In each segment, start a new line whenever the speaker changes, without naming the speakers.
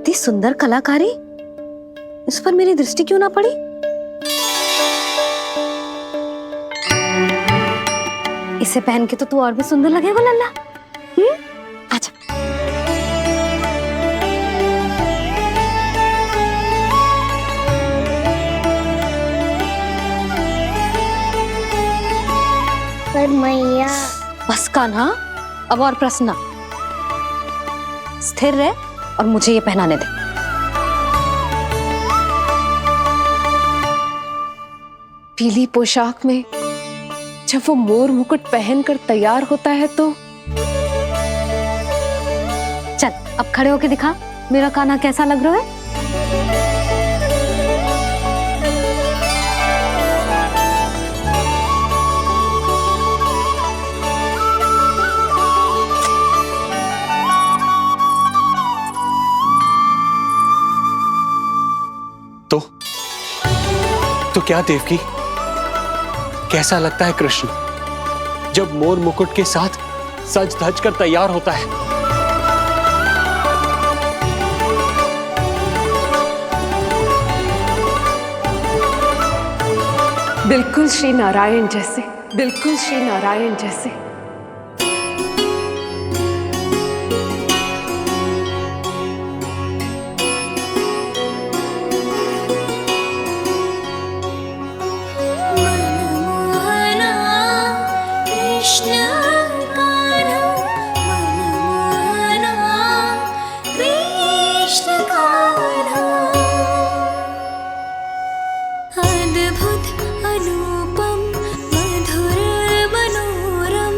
इतनी सुंदर कलाकारी, इस पर मेरी दृष्टि क्यों ना पड़ी? इसे पहन के तो तू और भी सुंदर लगेगा लल्ला। आजा।
पर मैया।
बस कान्हा, अब और प्रश्न ना। स्थिर रह और मुझे ये पहनाने दे।
पीली पोशाक में जब वो मोर मुकुट पहनकर तैयार होता है तो
चल अब खड़े होके दिखा मेरा कान्हा कैसा लग रहा है।
तो क्या देवकी, कैसा लगता है कृष्ण जब मोर मुकुट के साथ सज धज कर तैयार होता है?
बिल्कुल श्री नारायण जैसे, बिल्कुल श्री नारायण जैसे।
अद्भुत अनुपम मधुर मनोरम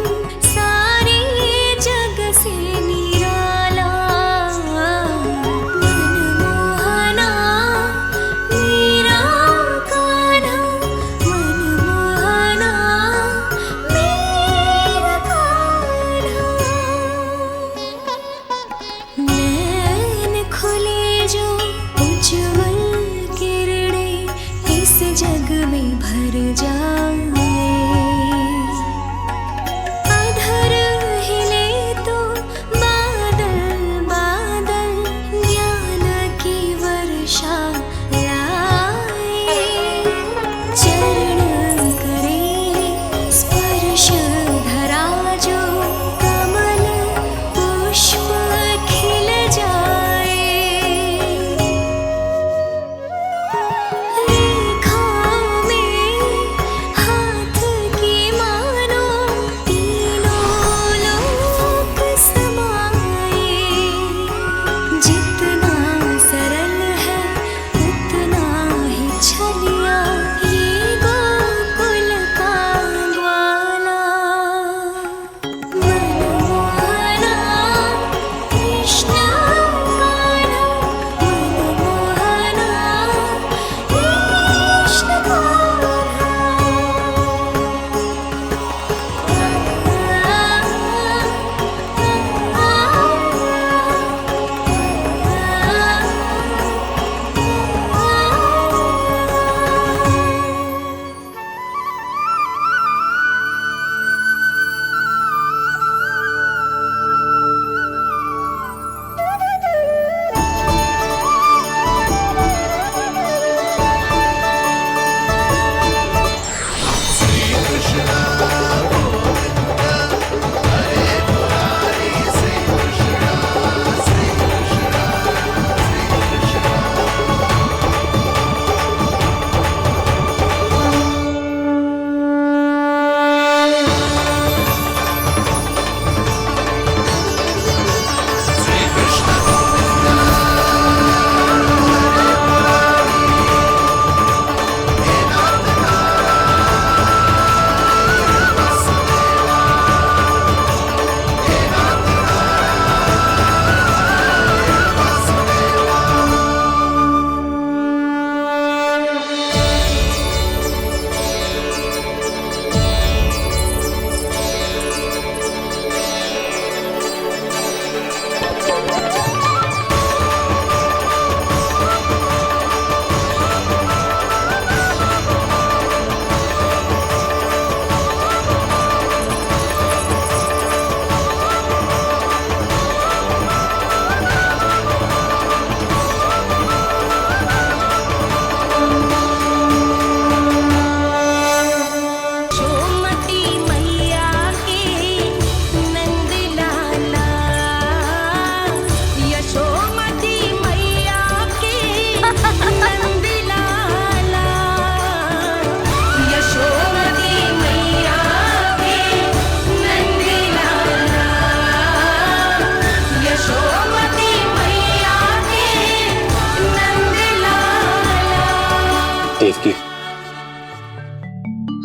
देवकी,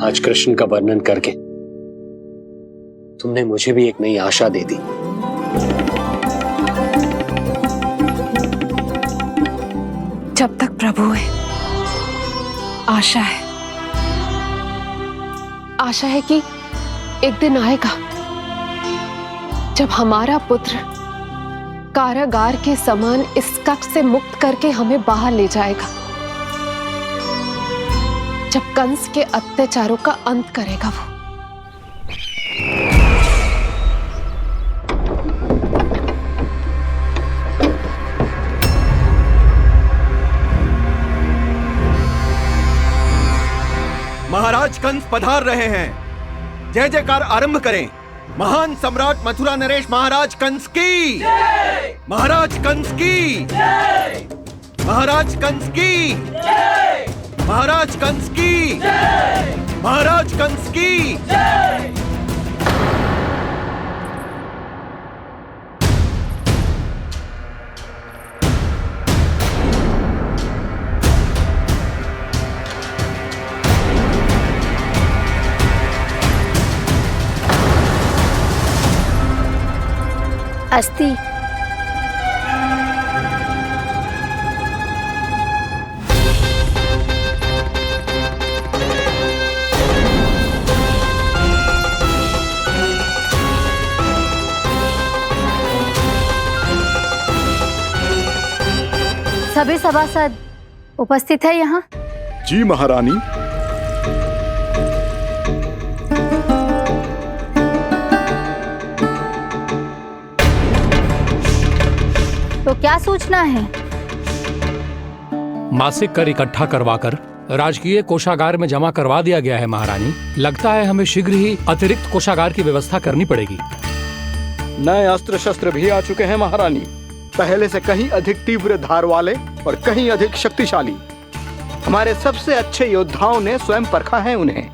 आज कृष्ण का वर्णन करके तुमने मुझे भी एक नई आशा दे दी।
जब तक प्रभु है, आशा है। आशा है कि एक दिन आएगा जब हमारा पुत्र कारागार के समान इस कक्ष से मुक्त करके हमें बाहर ले जाएगा, जब कंस के अत्याचारों का अंत करेगा वो।
महाराज कंस पधार रहे हैं। जय जयकार आरंभ करें। महान सम्राट मथुरा नरेश महाराज कंस की, महाराज कंस की, महाराज कंस की, महाराज कंस की, महाराज कंस की।
अस्ति।
सभी सभासद उपस्थित है यहाँ?
जी महारानी।
तो क्या सूचना है?
मासिक कर इकट्ठा करवाकर राजकीय कोषागार में जमा करवा दिया गया है महारानी। लगता है हमें शीघ्र ही अतिरिक्त कोषागार की व्यवस्था करनी पड़ेगी।
नए अस्त्र शस्त्र भी आ चुके हैं महारानी, पहले से कहीं अधिक तीव्र धार वाले और कहीं अधिक शक्तिशाली। हमारे सबसे अच्छे योद्धाओं ने स्वयं परखा है उन्हें।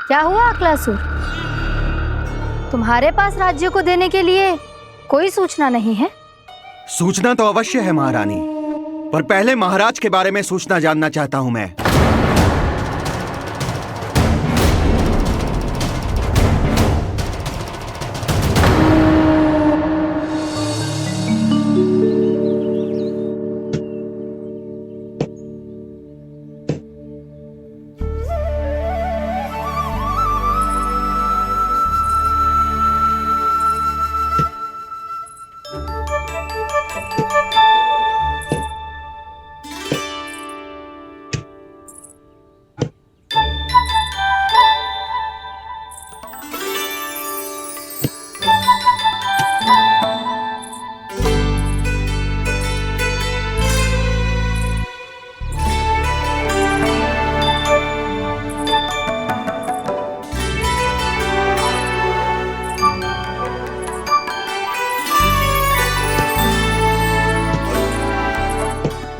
क्या हुआ अक्लासुर? तुम्हारे पास राज्य को देने के लिए कोई सूचना नहीं है?
सूचना तो अवश्य है महारानी, पर पहले महाराज के बारे में सूचना जानना चाहता हूं मैं।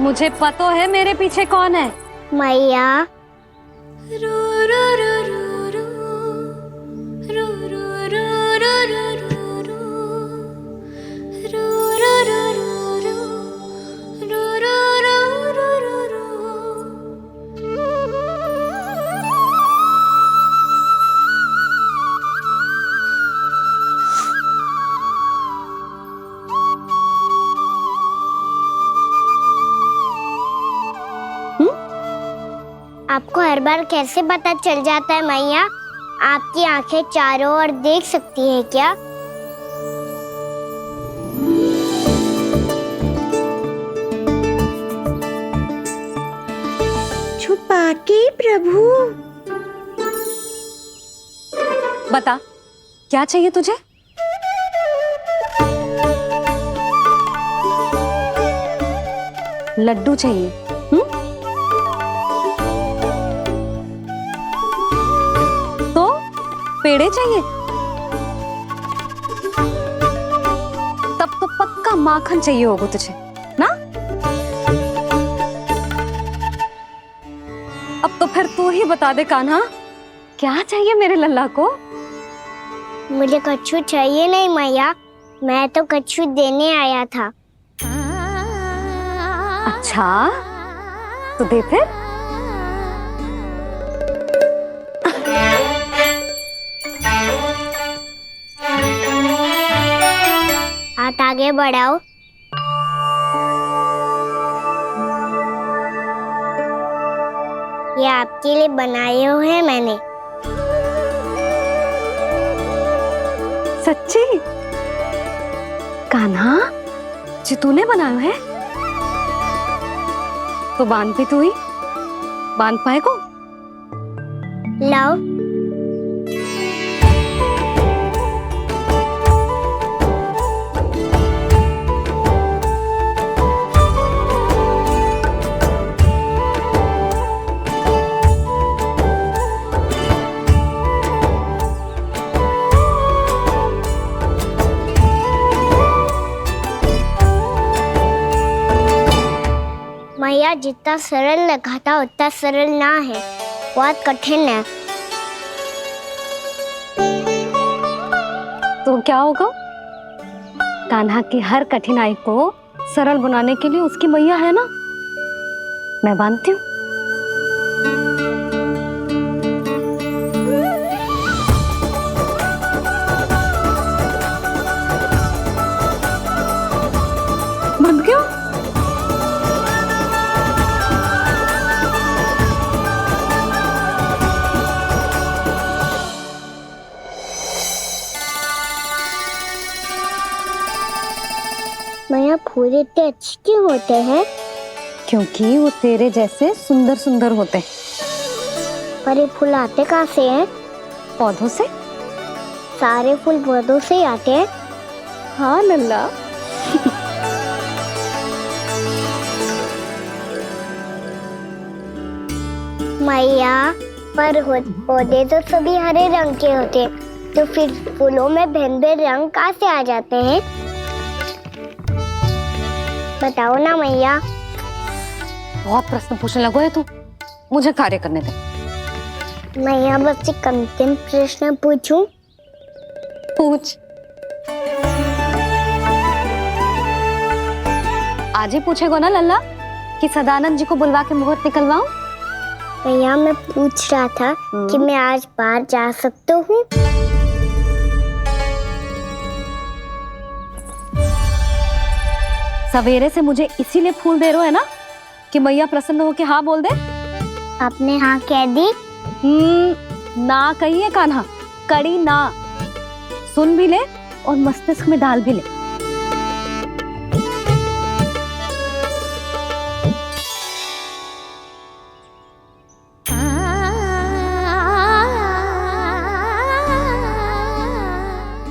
मुझे पता है मेरे पीछे कौन है।
मैया। आपको हर बार कैसे पता चल जाता है मैया? आपकी आंखें चारों ओर देख सकती हैं क्या?
छुपा के प्रभु।
बता, क्या चाहिए तुझे? लड्डू चाहिए? तो पेड़े चाहिए? तब तो पक्का माखन चाहिए होगा तुझे ना? अब तो फिर तू ही बता दे कान्हा, क्या चाहिए मेरे लल्ला को?
मुझे कच्छू चाहिए नहीं मैया, मैं तो कच्छू देने आया था।
अच्छा तो दे फिर।
हाथ आगे बढ़ाओ। ये आपके लिए बनाए हुए हैं मैंने।
सच्ची? कान्हा जी तूने बनाया है? तो बांध भी तू ही, बांध पाए को?
लाओ। मैया जितना सरल लगा था उतना सरल ना है, बहुत कठिन है।
तो क्या होगा? कान्हा की हर कठिनाई को सरल बनाने के लिए उसकी मैया है ना, मैं बांधती हूँ। बंद क्यों?
मैया फूल इतने अच्छे क्यों होते हैं?
क्योंकि वो तेरे जैसे सुंदर सुंदर होते हैं।
पर ये फूल आते कहाँ से हैं?
पौधों से।
सारे फूल पौधों से ही आते हैं?
हाँ लल्ला।
मैया पर पौधे तो सभी हरे रंग के होते हैं, तो फिर फूलों में भिन्न भिन्न रंग कहाँ से आ जाते हैं? बताओ ना मैया।
बहुत प्रश्न पूछने लगो है तू, मुझे कार्य करने दे।
मैया बस एक अंतिम प्रश्न पूछूं?
पूछ। आज ही पूछेगो ना लल्ला कि सदानंद जी को बुलवा के मुहूर्त निकलवाऊं?
मैया मैं पूछ रहा था कि मैं आज बाहर जा सकता हूँ?
सवेरे से मुझे इसीलिए फूल दे रहे हो है ना कि मैया प्रसन्न हो के हाँ बोल दे।
आपने हाँ कह दी?
ना कही है कान्हा, कड़ी ना। सुन भी ले और मस्तिष्क में डाल भी ले।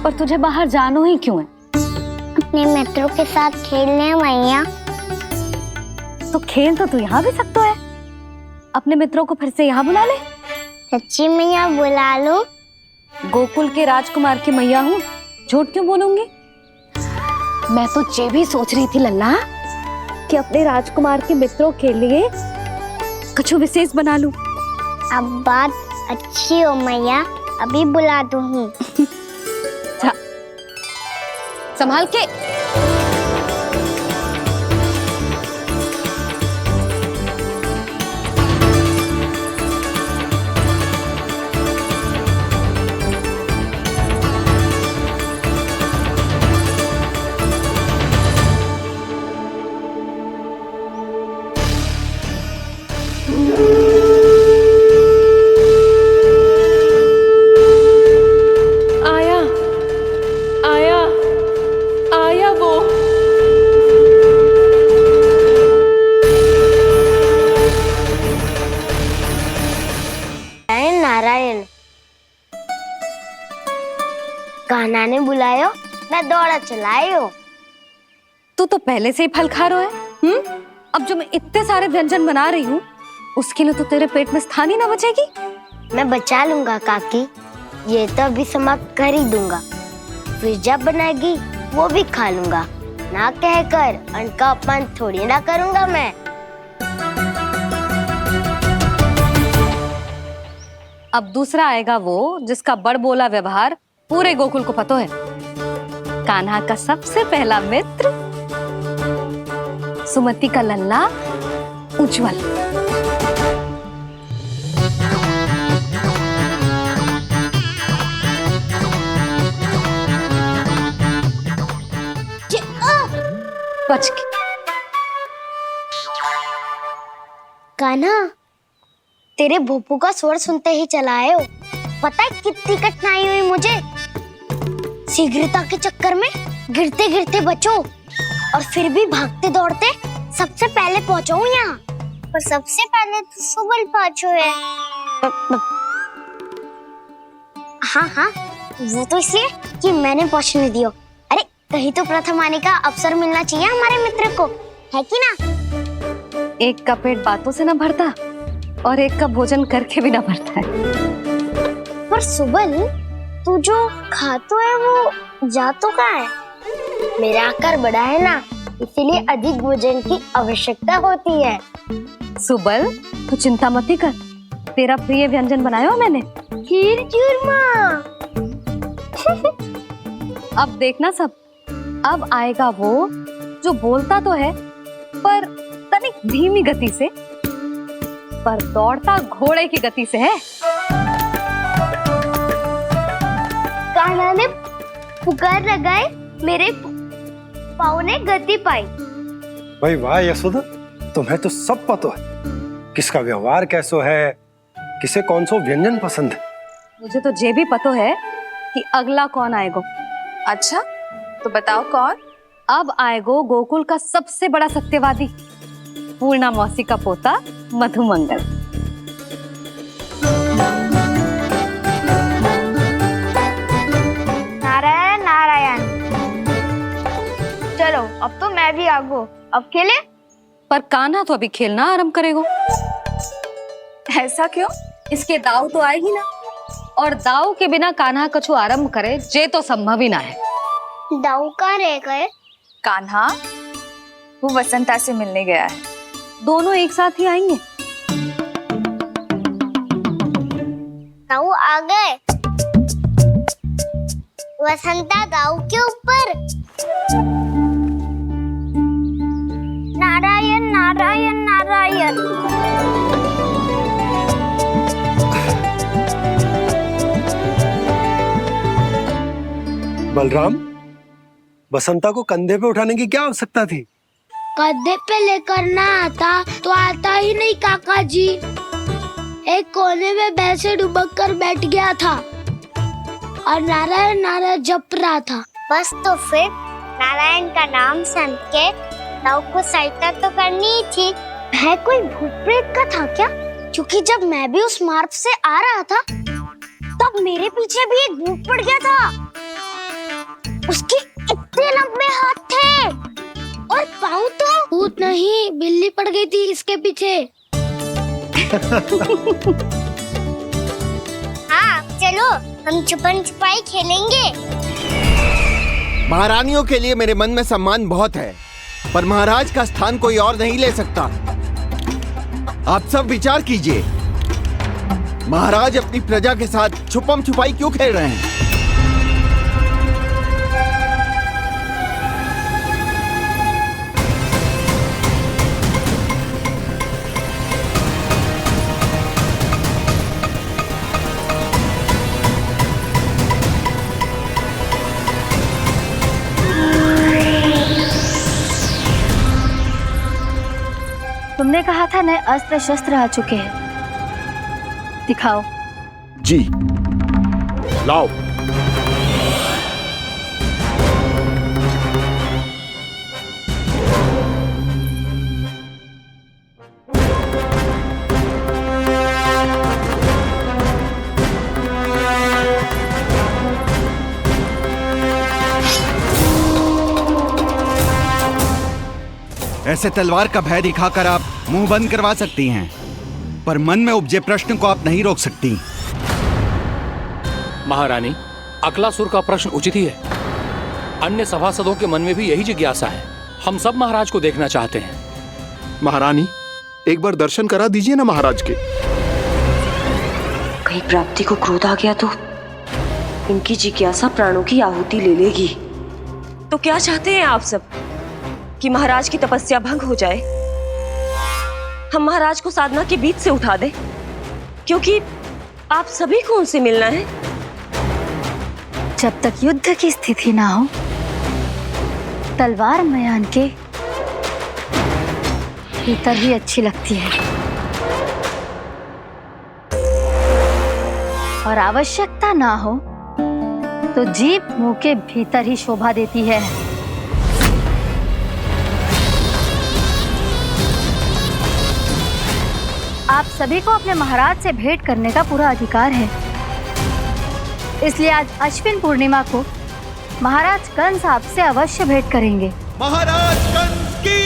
पर तुझे बाहर जानो ही क्यों है?
अपने मित्रों के साथ खेलने मैया।
तो खेल तो तू यहाँ भी सकता है, अपने मित्रों को फिर से यहाँ बुला ले।
सच्ची मैया बुला लो?
गोकुल के राजकुमार की मैया हूँ, झूठ क्यों बोलूंगी? मैं तो ये भी सोच रही थी लल्ला कि अपने राजकुमार के मित्रों के लिए कुछ विशेष बना लूं।
अब बात अच्छी हो मैया, अभी बुला दूँ।
संभाल के।
नारायण, कान्हा ने बुलायो, मैं दौड़ा चलायो।
तू तो पहले से ही फल खा रहा है। अब जो मैं इतने सारे व्यंजन बना रही हूँ उसके लिए तो तेरे पेट में स्थान ही ना बचेगी।
मैं बचा लूंगा काकी, ये तो अभी समाप्त कर ही दूंगा, फिर जब बनाएगी वो भी खा लूंगा। ना कहकर अन्न का अपमान थोड़ी ना करूंगा मैं।
अब दूसरा आएगा वो जिसका बड़ बोला व्यवहार पूरे गोकुल को पता है कान्हा का सबसे पहला मित्र सुमति का लल्ला उज्जवल। बच के।
कान्हा, तेरे भोपू का स्वर सुनते ही चला आए हो। पता है कितनी कठिनाई हुई मुझे। शीघ्रता के चक्कर में गिरते गिरते बचो और फिर भी भागते दौड़ते सबसे पहले पहुंचो यहाँ। पर सबसे पहले तो सुबल पहुंचो है। हाँ हाँ, वो तो इसलिए कि मैंने पहुंचने दियो। अरे कहीं तो प्रथम आने का अवसर मिलना चाहिए हमारे मित्र को, है कि ना?
एक का पेट बातों से ना भरता और एक का भोजन करके भी ना भरता है।
पर सुबल, तू जो खातो है वो जातो का है। मेरा आकार बड़ा है ना, इसीलिए अधिक भोजन की आवश्यकता होती है।
सुबल, तू चिंता मत कर, तेरा प्रिय व्यंजन बनाया हो मैंने,
खीर चूरमा।
अब देखना सब, अब आएगा वो जो बोलता तो है पर तनिक धीमी गति से, पर दौड़ता घोड़े की गति से है।
कान्हा ने पुकार लगाए, मेरे पाँव ने गति पाई।
भाई वाह यशोदा, तुम्हें तो सब पता है किसका व्यवहार कैसो है, किसे कौन सो व्यंजन पसंद है।
मुझे तो ये भी पता है कि अगला कौन आएगो।
अच्छा, तो बताओ कौन?
अब आएगो गोकुल का सबसे बड़ा सत्यवादी, पूर्णा मौसी का पोता मधुमंगल।
नारायण नारायण। चलो अब तो मैं भी आगो, अब खेले।
पर कान्हा तो अभी खेलना आरंभ करेगो।
ऐसा क्यों?
इसके दाव तो आए ही ना, और दाव के बिना कान्हा कछु आरंभ करे जे तो संभव ही ना है।
दाऊ कहाँ रह गए?
कान्हा वो वसंता से मिलने गया है।
दोनों एक साथ ही आएंगे।
दाऊ आ गए। वसंता दाऊ के ऊपर। नारायण नारायण नारायण।
बलराम, बसंता को कंधे पे उठाने की क्या आवश्यकता थी?
कंधे पे लेकर ना आता तो आता ही नहीं काका जी। एक कोने में वैसे डुबक कर बैठ गया था और नारायण नारायण जप रहा था। बस तो फिर नारायण का नाम सुन के दाऊ को सहायता तो करनी ही थी। है कोई भूत प्रेत का था क्या? क्योंकि जब मैं भी उस मार्ग से आ रहा था तब मेरे पीछे भी एक भूत पड़ गया था। उसके इतने लंबे हाथ थे और पाँव तो भूत नहीं, बिल्ली पड़ गई थी इसके पीछे। हाँ चलो हम छुपन छुपाई खेलेंगे।
महारानियों के लिए मेरे मन में सम्मान बहुत है, पर महाराज का स्थान कोई और नहीं ले सकता। आप सब विचार कीजिए, महाराज अपनी प्रजा के साथ छुपम छुपाई क्यों खेल रहे हैं?
तुमने कहा था नए अस्त्र शस्त्र आ चुके हैं, दिखाओ।
जी लाओ।
ऐसे तलवार का भय दिखाकर आप मुंह बंद करवा सकती हैं, पर मन में उपजे प्रश्न को आप नहीं रोक सकती।
महारानी, अकलासुर का प्रश्न उचित ही है। अन्य सभासदों के मन में भी यही जिज्ञासा है। हम सब महाराज को देखना चाहते हैं।
महारानी, एक बार दर्शन करा दीजिए ना महाराज के।
कहीं प्राप्ति को क्रोध आ गया तो
इनकी जिज्ञासा प्राणों की आहुति ले लेगी। तो क्या चाहते हैं आप सब कि महाराज की तपस्या भंग हो जाए? हम महाराज को साधना के बीच से उठा दें, क्योंकि आप सभी को उनसे मिलना है।
जब तक युद्ध की स्थिति ना हो, तलवार मयान के भीतर ही अच्छी लगती है और आवश्यकता ना हो तो जीभ मुंह के भीतर ही शोभा देती है। आप सभी को अपने महाराज से भेंट करने का पूरा अधिकार है, इसलिए आज अश्विन पूर्णिमा को महाराज कंस आपसे अवश्य भेंट करेंगे।
महाराज कंस की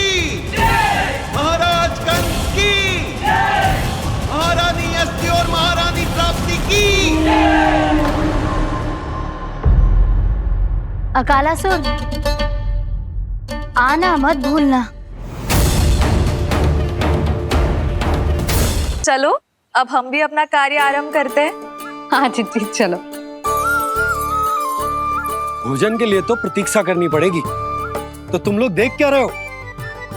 जय! महाराज कंस की जय! महारानी अस्ति और महारानी प्राप्ति की जय!
अकालासुर, आना मत भूलना।
चलो अब हम भी अपना कार्य आरंभ करते हैं।
हाँ जिद्दी, चलो।
भोजन के लिए तो प्रतीक्षा करनी पड़ेगी, तो तुम लोग देख क्या रहे हो?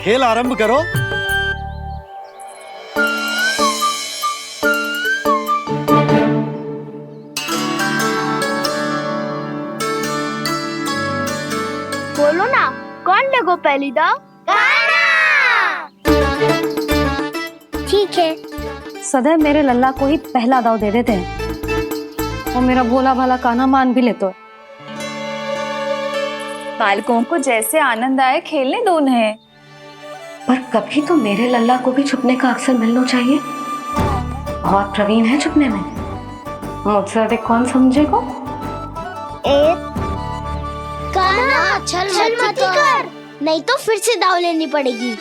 खेल आरंभ करो।
बोलो ना, कौन लगो पहली दाव? ठीक है।
सदैव मेरे लल्ला को ही पहला दाव दे देते हैं और मेरा भोला भाला कान्हा मान भी लेते।
बालकों को जैसे आनंद आए खेलने दो उन्हें।
पर कभी तो मेरे लल्ला को भी छुपने का अवसर मिलना चाहिए। बहुत प्रवीण है छुपने में, मुझसे अधिक कौन समझेगा?
कान्हा, छल मत कर, नहीं तो फिर से दाव लेनी पड़ेगी।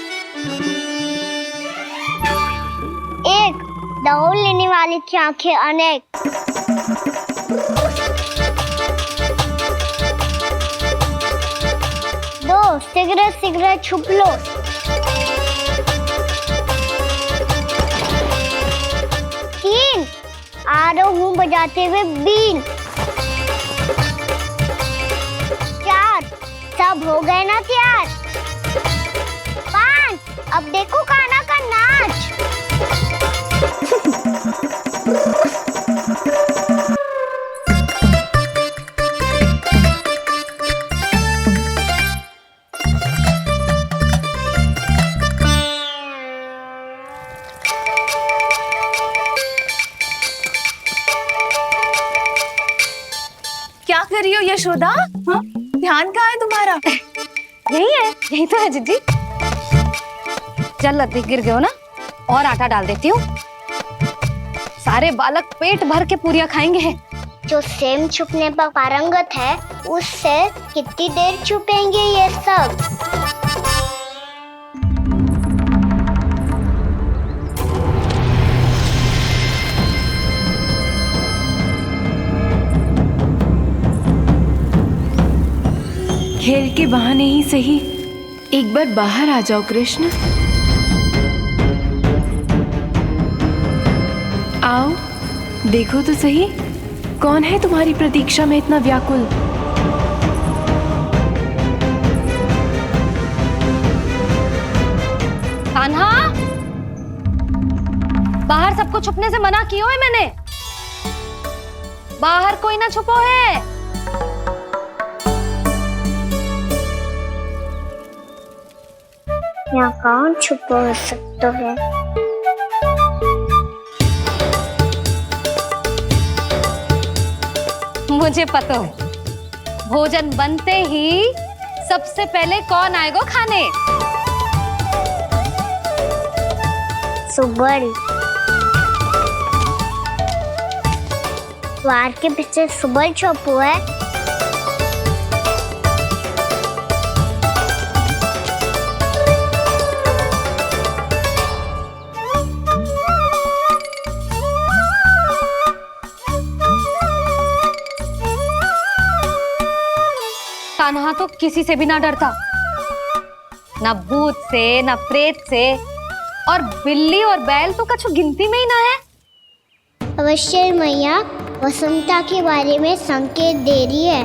एक दाव लेने वाले की आंखें अनेक। दो, शीघ्र शीघ्र छुप लो। तीन, आ रहा हूँ बजाते हुए बीन। चार, सब हो गए ना तैयार? पांच, अब देखो कान्हा का नाच।
क्या कर रही हो यशोदा? हाँ? ध्यान कहाँ है तुम्हारा?
यही है, यही तो है जिद्दी। चल लती, गिर गए हो ना, और आटा डाल देती हूँ। सारे बालक पेट भर के पूरियां खाएंगे।
जो सेम छुपने पर पारंगत है, उससे कितनी देर छुपेंगे ये सब?
खेल के बहाने ही सही एक बार बाहर आ जाओ कृष्ण। आओ, देखो तो सही, कौन है तुम्हारी प्रतीक्षा में इतना व्याकुल?
कान्हा, बाहर सबको छुपने से मना किया है मैंने। बाहर कोई ना छुपो है।
यहाँ कौन छुपा हो सकता है?
मुझे पता है, भोजन बनते ही सबसे पहले कौन आएगा खाने?
सुबल। द्वार के पीछे सुबल छुपा है।
कान्हा तो किसी से भी ना डरता, ना भूत से, ना प्रेत से, और बिल्ली और बैल तो कछु गिनती में ही ना है।
अवश्य मैया, वसंता के बारे में संकेत दे रही है।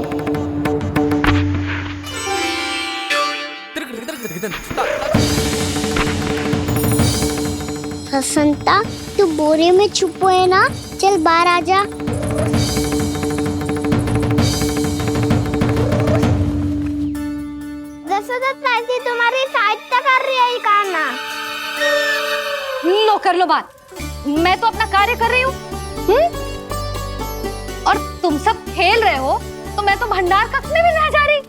वसंता, तू बोरे में छुपो है ना? चल बाहर आ जा। तुम्हारी सहायता कर रही है कान्हा।
लो कर लो बात, मैं तो अपना कार्य कर रही हूँ। और तुम सब खेल रहे हो तो मैं तो भंडार कक्ष में भी नहीं जा रही।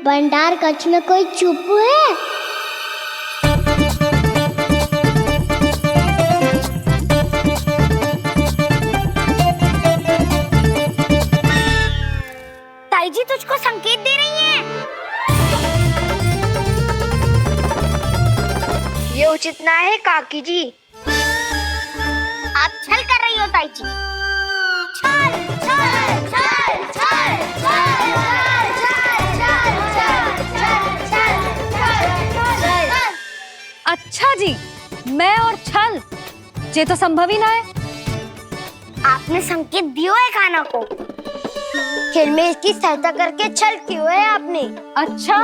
भंडार कक्ष में कोई चुप है? ताई जी तुझको संकेत दे रही हैं। ये उचित ना है काकी जी। आप छल कर रही हो ताई जी। छल छल छल छल छल छल।
अच्छा जी, मैं और छल, ये तो संभव ही ना है।
आपने संकेत दियो है कान्हा को। खेल में इसकी सहायता करके छल क्यों है आपने?
अच्छा,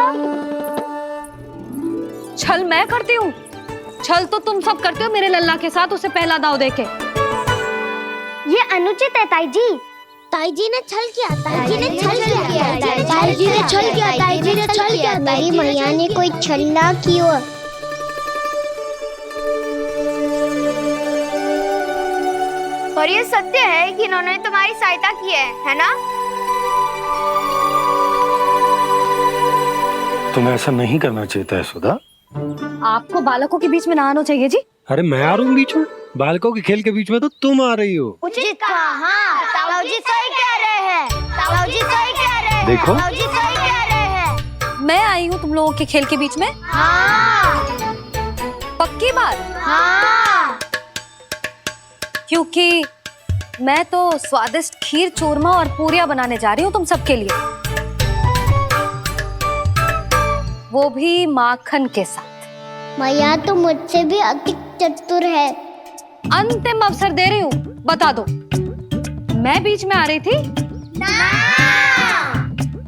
छल मैं करती हूँ? छल तो तुम सब करते हो मेरे लल्ला के साथ, उसे पहला दाव देके।
ये अनुचित है ताई जी। ताई जी ने छल किया, ताई जी ने छल किया, ताई जी ने छल किया, ताई जी ने छल किया। मेरी मैया ने कोई छल ना किया।
और ये सत्य है कि इन्होंने तुम्हारी सहायता की है ना?
तुम्हें ऐसा नहीं करना चाहिए था यशोदा।
आपको बालकों के बीच में ना आना चाहिए जी।
अरे मैं आ रहा हूँ बीच में? बालकों के खेल के बीच में तो तुम आ रही हो।
उचित कहा। ताऊ जी सही कह रहे हैं। ताऊ जी सही कह रहे हैं।
देखो।
ताऊ जी सही कह रहे हैं।
मैं आई हूँ तुम लोगों के खेल के बीच में?
हाँ।
पक्की बात?
हाँ।
क्योंकि मैं तो स्वादिष्ट खीर, चूरमा और पूरियां बनाने जा रही हूँ तुम सबके लिए, वो भी माखन के साथ।
मैया तो मुझसे भी अधिक चतुर है।
अंतिम अवसर दे रही हूँ, बता दो, मैं बीच में आ रही थी?
ना।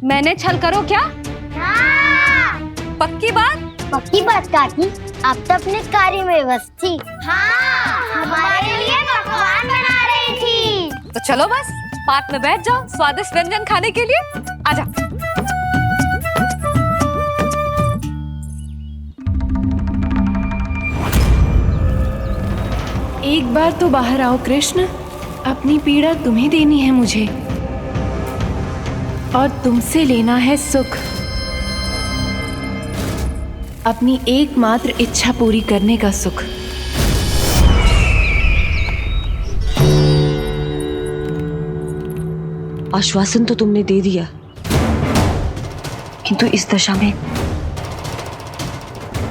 मैंने छल करो क्या?
ना।
पक्की बात?
पक्की बात काकी, आप तो अपने कार्य में व्यस्त थी। हाँ, हमारे लिए पकवान बना रही थी।
तो चलो बस पार्क में बैठ जाओ स्वादिष्ट व्यंजन खाने के लिए। आजा।
एक बार तो बाहर आओ कृष्ण, अपनी पीड़ा तुम्हें देनी है मुझे, और तुमसे लेना है सुख। अपनी एकमात्र इच्छा पूरी करने का सुख।
आश्वासन तो तुमने दे दिया, किंतु इस दशा में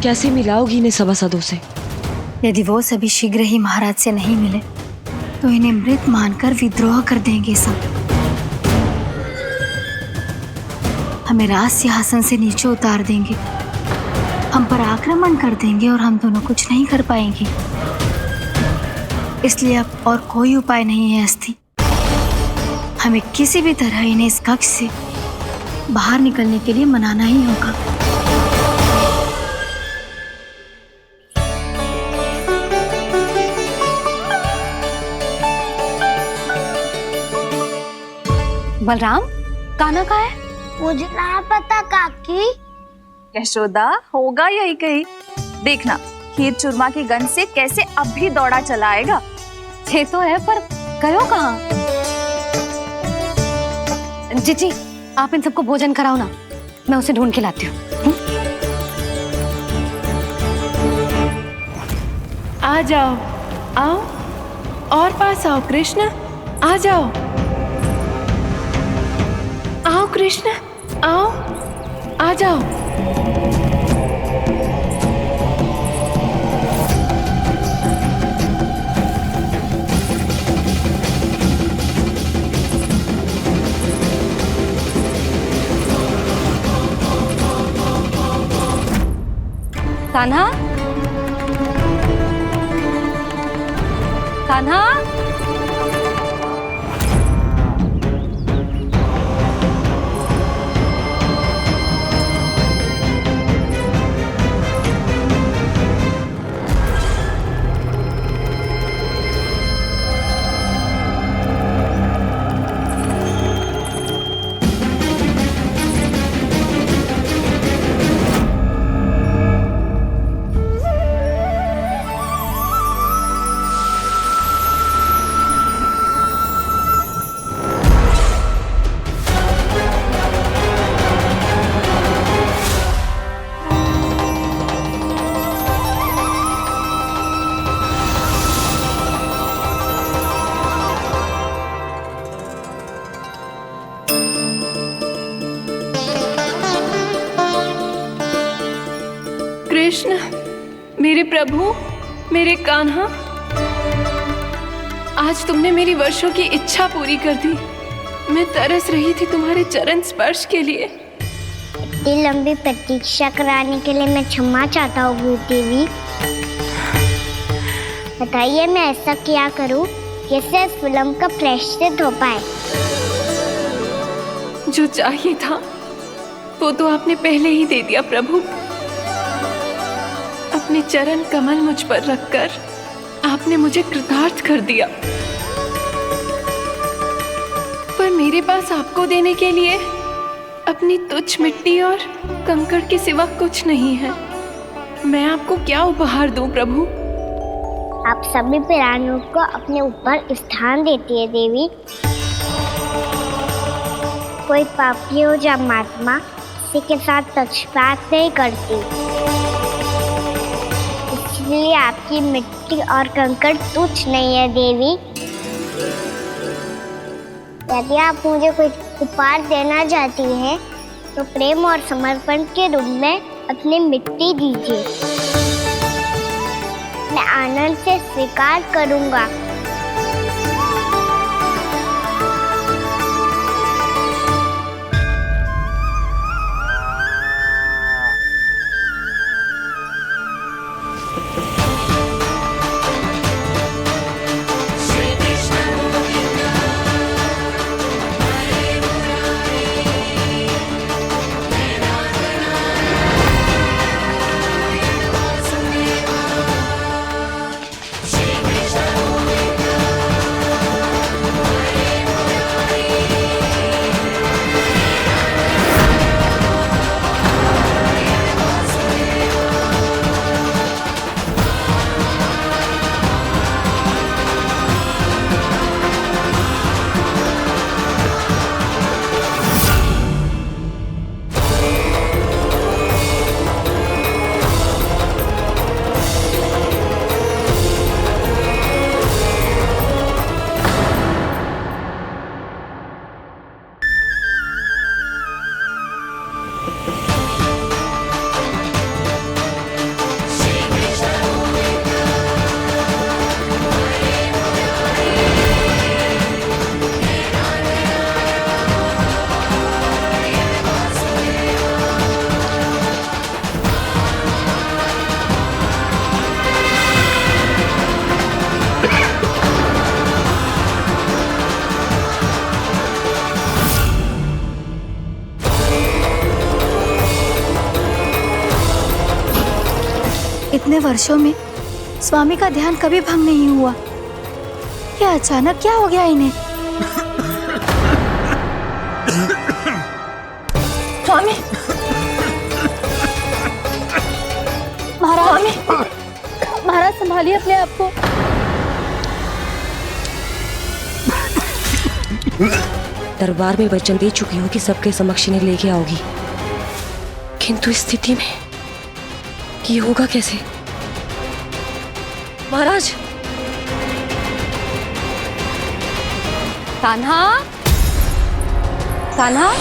कैसे मिलाओगी इन्हें सभासदों से?
यदि वो सभी शीघ्र ही महाराज से नहीं मिले तो इन्हें मृत मानकर विद्रोह कर देंगे सब। हमें राज सिंहासन से नीचे उतार देंगे, हम पर आक्रमण कर देंगे और हम दोनों कुछ नहीं कर पाएंगे। इसलिए अब और कोई उपाय नहीं है अस्थि। हमें किसी भी तरह इन्हें इस कक्ष से बाहर निकलने के लिए मनाना ही होगा।
बलराम, कान्हा कहाँ है?
मुझे ना पता काकी।
यशोदा, होगा यही कहीं। देखना खीर चूरमा की गंध से कैसे अब भी दौड़ा चला आएगा।
ये तो है, पर गयो कहाँ? जीजी, आप इन सबको भोजन कराओ ना, मैं उसे ढूंढ के लाती हूँ।
आ जाओ, आओ और पास आओ कृष्ण, आ जाओ। आओ कृष्ण, आओ, आ जाओ।
कान्हा, कान्हा,
कृष्ण, मेरे प्रभु, मेरे कान्हा, आज तुमने मेरी वर्षों की इच्छा पूरी कर दी। मैं तरस रही थी तुम्हारे चरण स्पर्श के लिए।
इतनी लंबी प्रतीक्षा कराने के लिए मैं क्षमा चाहता हूँ देवी। बताइए मैं ऐसा क्या करूँ जिससे इस फिल्म का प्रायश्चित हो पाए।
जो चाहिए था वो तो आपने पहले ही दे दिया प्रभु। अपने चरण कमल मुझ पर रखकर आपने मुझे कृतार्थ कर दिया। पर मेरे पास आपको देने के लिए अपनी तुच्छ मिट्टी और कंकड़ के सिवा कुछ नहीं है। मैं आपको क्या उपहार दूं प्रभु?
आप सभी प्राणियों को अपने ऊपर स्थान देती है देवी। कोई पापी हो या महात्मा किसी के साथ पक्षपात नहीं करती, इसलिए आपकी मिट्टी और कंकड़ तुच्छ नहीं है देवी। यदि आप मुझे कोई उपहार देना चाहती हैं तो प्रेम और समर्पण के रूप में अपनी मिट्टी दीजिए। मैं आनंद से स्वीकार करूंगा।
इतने वर्षों में स्वामी का ध्यान कभी भंग नहीं हुआ। क्या अचानक क्या हो गया इन्हें? स्वामी, महाराज, महाराज संभालिए अपने आप को।
दरबार में वचन दे चुकी हो कि सबके समक्ष इन्हें लेके आओगी, किंतु इस स्थिति में ये होगा कैसे? महाराज,
कान्हा, कान्हा,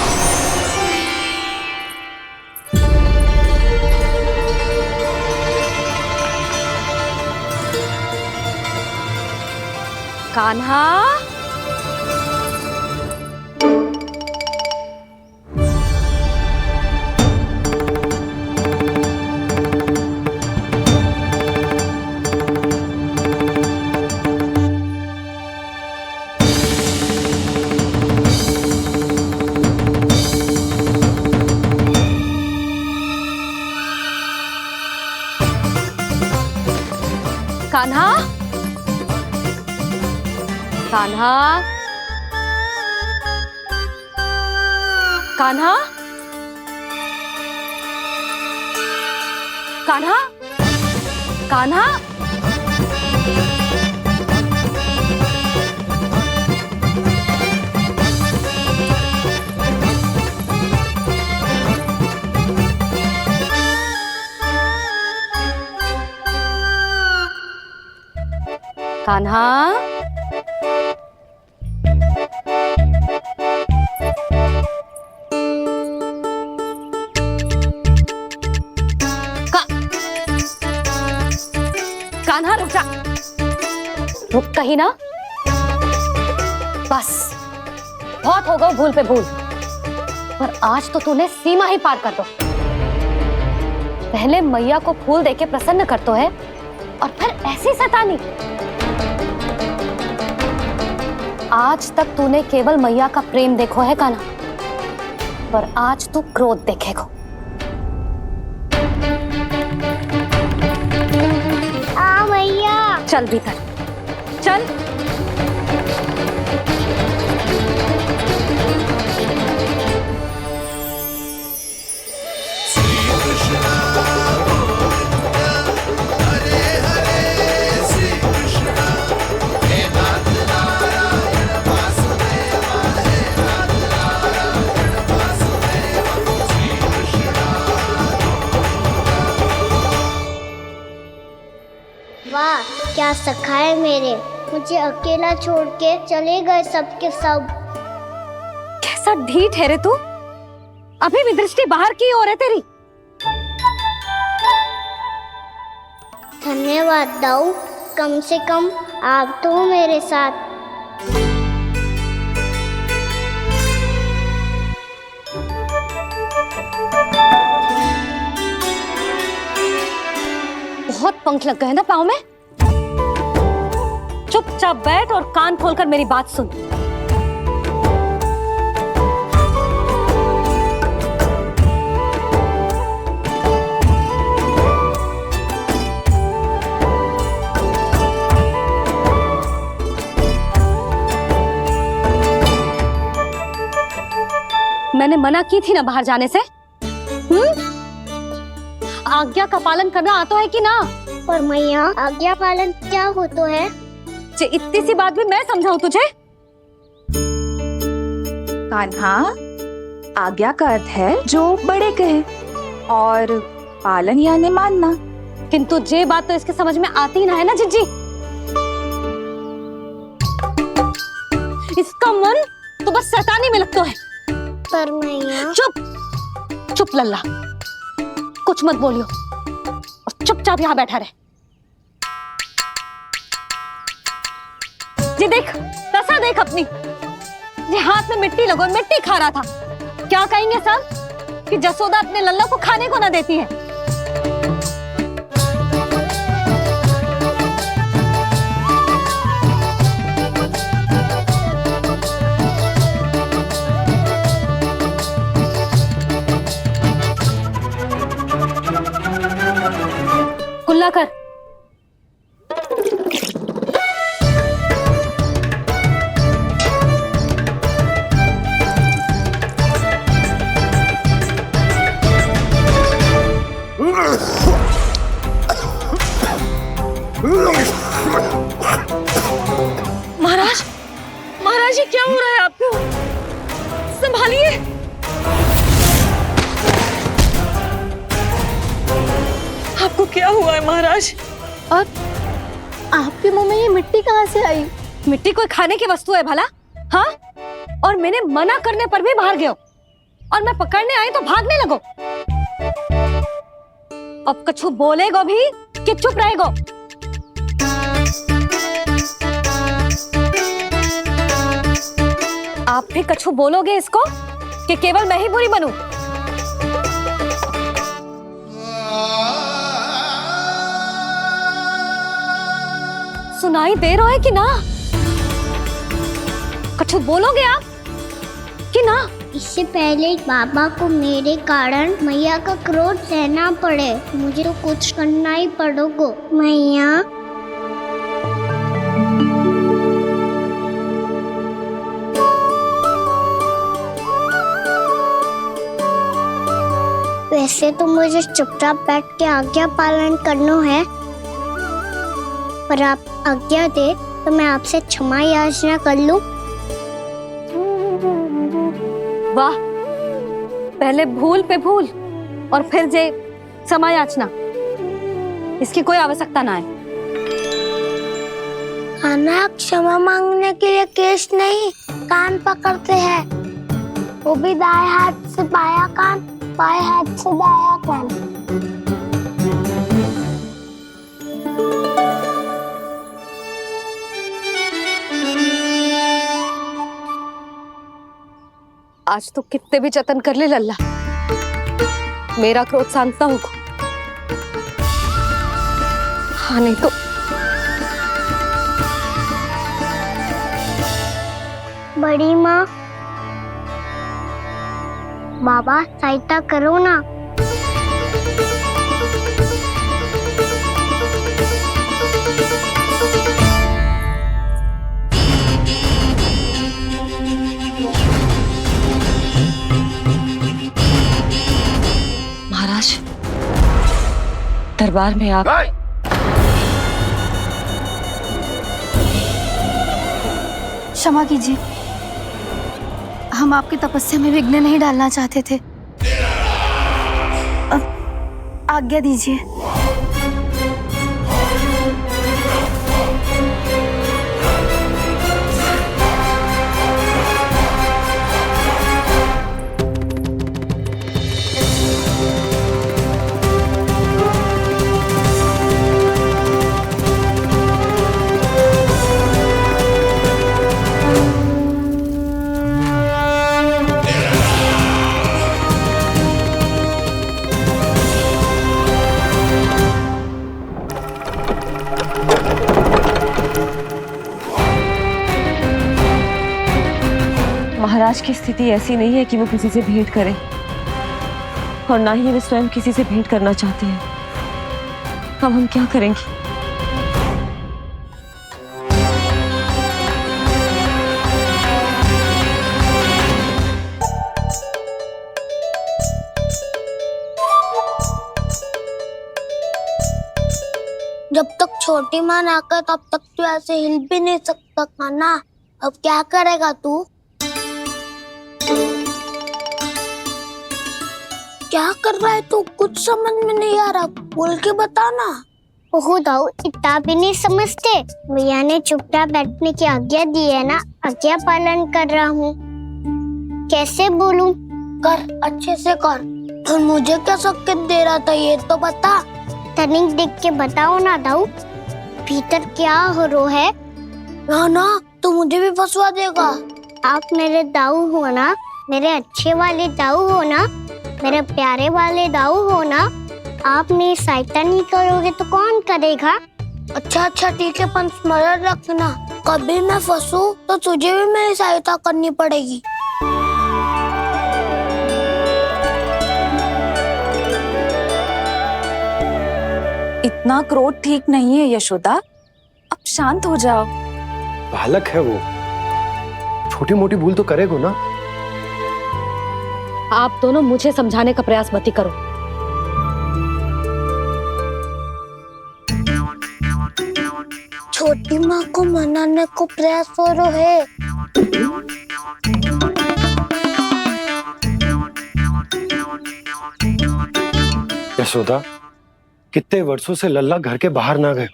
कान्हा, कान्हा, कान्हा, कान्हा, कान्हा, कान्हा। कान्हा, कान्हा रुक जा, रुक कहीं ना। बस बहुत हो गया भूल पे भूल, पर आज तो तूने सीमा ही पार कर दो। पहले मैया को फूल देके प्रसन्न करतो है और फिर ऐसी सतानी। आज तक तूने केवल मैया का प्रेम देखो है कान्हा, पर आज तू क्रोध देखेगा।
मैया
चल भीतर चल।
वाह क्या सखा है मेरे, मुझे अकेला छोड़ के चले गए सबके सब।
कैसा ढीठ है रे तू, अभी भी दृष्टि बाहर की ओर है तेरी।
धन्यवाद दाऊ, कम से कम आप तो मेरे साथ।
बहुत पंख लग गए ना पाँव में। चुपचाप बैठ और कान खोलकर मेरी बात सुन। मैंने मना की थी ना बाहर जाने से। आज्ञा का पालन करना आता है कि ना?
पर मैया आज्ञा पालन क्या होता है?
इतनी सी बात भी मैं समझाऊं तुझे?
कान्हा, आज्ञा का अर्थ है जो बड़े कहे और पालन यानी मानना।
किंतु ये बात तो इसके समझ में आती ना है ना जिज्जी। इसका मन तो बस शैतानी में लगता है।
पर मैया
चुप चुप लल्ला, कुछ मत बोलियो और चुपचाप यहाँ बैठा रहे। ये देख रसा देख अपनी, ये हाथ में मिट्टी लगो, मिट्टी खा रहा था। क्या कहेंगे सब कि जसोदा अपने लल्ला को खाने को ना देती है। कुल्ला कर। महाराज, महाराज ये क्या हो रहा है आपको? संभालिए। आपको क्या हुआ है महाराज? और आपके मुंह में ये मिट्टी कहाँ से आई? मिट्टी कोई खाने की वस्तु है भला? हाँ, और मैंने मना करने पर भी बाहर गए और मैं पकड़ने आई तो भागने लगो। अब कछु बोलेगो भी कि चुप रहेगो? आप भी कछु बोलोगे इसको कि केवल मैं ही बुरी बनूं? सुनाई दे रहा है कि ना? कछु बोलोगे आप कि ना?
इससे पहले बाबा को मेरे कारण मैया का क्रोध सहना पड़े, मुझे तो कुछ करना ही पड़ेगा। मैया वैसे तो मुझे चुपचाप बैठ के आज्ञा पालन करना है, पर आप आज्ञा दे तो मैं आपसे क्षमा याचना कर लूं।
वाह, पहले भूल पे भूल और फिर जे क्षमा याचना, इसकी कोई आवश्यकता ना है।
खाना क्षमा मांगने के लिए केश नहीं, कान पकड़ते हैं, वो भी दाएं हाथ से बायां कान, बाएं हाथ से दायां कान।
आज तो कितने भी जतन कर ले लल्ला, मेरा क्रोध शांत ना होगा। हाँ नहीं तो
बड़ी माँ, बाबा सहायता करो ना।
महाराज, दरबार में आप
क्षमा कीजिए, हम आपकी तपस्या में विघ्न नहीं डालना चाहते थे। आज्ञा दीजिए।
महाराज की स्थिति ऐसी नहीं है कि वो किसी से भेंट करें, और ना ही वे स्वयं किसी से भेंट करना चाहते हैं। अब हम क्या करेंगे?
जब तक छोटी माँ ना कर तब तक तू ऐसे हिल भी नहीं सकता था ना। अब क्या करेगा तू? क्या कर रहा है तू? कुछ समझ में नहीं आ रहा, बोल के बता ना। ओहो दाऊ, इतना भी नहीं समझते। भैया ने चुपचाप बैठने की आज्ञा दी है ना, आज्ञा पालन कर रहा हूँ। कैसे बोलूं? कर, अच्छे से कर। और मुझे क्या संकेत दे रहा था ये तो बता। तनिक देख के बताओ ना दाऊ, भीतर क्या हो रहा है? ना ना, तू मुझे भी फंसवा देगा। आप मेरे दाऊ हो ना, मेरे अच्छे वाले दाऊ हो ना, मेरे प्यारे वाले दाऊ हो ना। आप मेरी सहायता नहीं करोगे तो कौन करेगा? अच्छा अच्छा ठीक है, पर स्मरण रखना, कभी मैं फंसू तो तुझे भी मेरी सहायता करनी पड़ेगी।
इतना क्रोध ठीक नहीं है यशोदा, अब शांत हो जाओ।
बालक है वो, छोटी मोटी भूल तो करेगा ना।
आप दोनों मुझे समझाने का प्रयास मत करो।
छोटी माँ को मनाने को प्रयास हो रहा है।
यशोदा, कितने वर्षों से लल्ला घर के बाहर ना गए।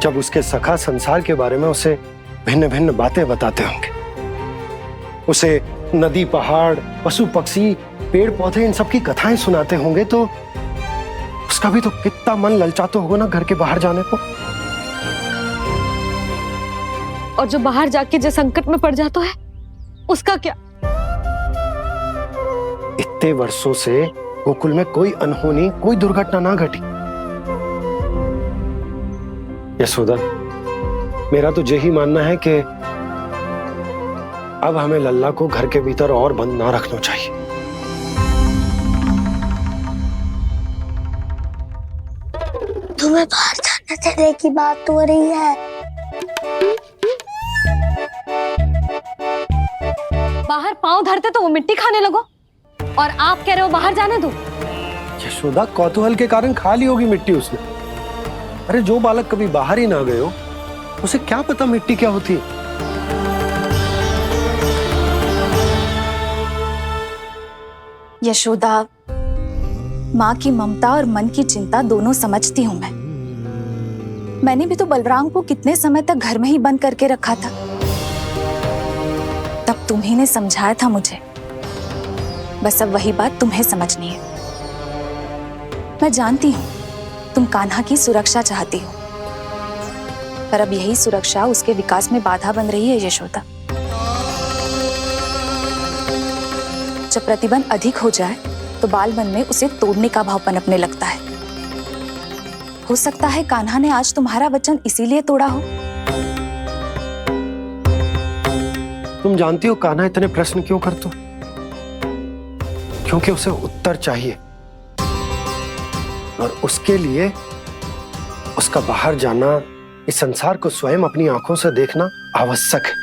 जब उसके सखा संसार के बारे में उसे भिन्न भिन्न बातें बताते होंगे, उसे नदी, पहाड़, पशु पक्षी, पेड़ पौधे, इन सब की कथाएं सुनाते होंगे, तो उसका भी तो कितना मन ललचाता होगा ना घर के बाहर जाने को।
और जो बाहर जाके जो संकट में पड़ जाता है उसका क्या?
इतने वर्षों से गोकुल में कोई अनहोनी, कोई दुर्घटना ना घटी। यशोदा, मेरा तो यही मानना है कि अब हमें लल्ला को घर के भीतर और बंद ना रखना चाहिए।
तुम्हें बाहर जाने देने की बात हो रही है।
बाहर पांव धरते तो वो मिट्टी खाने लगो। और आप कह रहे हो बाहर जाने दो।
यशोदा, कौतूहल के कारण खा ली होगी मिट्टी उसने। अरे जो बालक कभी बाहर ही ना गए हो, उसे क्या पता मिट्टी क्या होती है।
यशोदा, माँ की ममता और मन की चिंता दोनों समझती हूँ मैं। मैंने भी तो बलराम को कितने समय तक घर में ही बंद करके रखा था। तब तुम्ही ने समझाया था मुझे। बस अब वही बात तुम्हें समझनी है। मैं जानती हूँ तुम कान्हा की सुरक्षा चाहती हो, पर अब यही सुरक्षा उसके विकास में बाधा बन रही है यशोदा। जब प्रतिबंध अधिक हो जाए तो बाल मन में उसे तोड़ने का भाव पनपने लगता है। हो सकता है कान्हा ने आज तुम्हारा वचन इसीलिए तोड़ा हो।
तुम जानती हो कान्हा इतने प्रश्न क्यों करता? क्योंकि उसे उत्तर चाहिए, और उसके लिए उसका बाहर जाना, इस संसार को स्वयं अपनी आंखों से देखना आवश्यक है।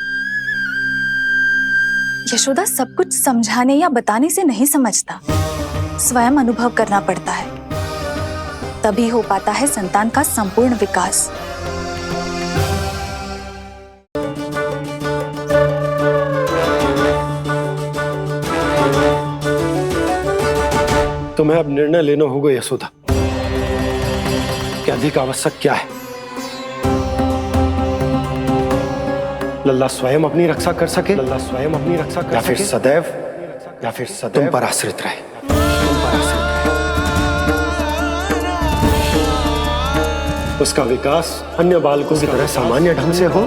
यशोदा, सब कुछ समझाने या बताने से नहीं समझता, स्वयं अनुभव करना पड़ता है। तभी हो पाता है संतान का संपूर्ण विकास।
तुम्हें अब निर्णय लेना होगा यशोदा कि अधिक आवश्यक क्या है। लल्ला स्वयं अपनी रक्षा कर सके, लल्ला स्वयं अपनी रक्षा कर, या फिर सदैव तुम पर आश्रित रहे। उसका विकास अन्य बालकों की तरह सामान्य ढंग से हो,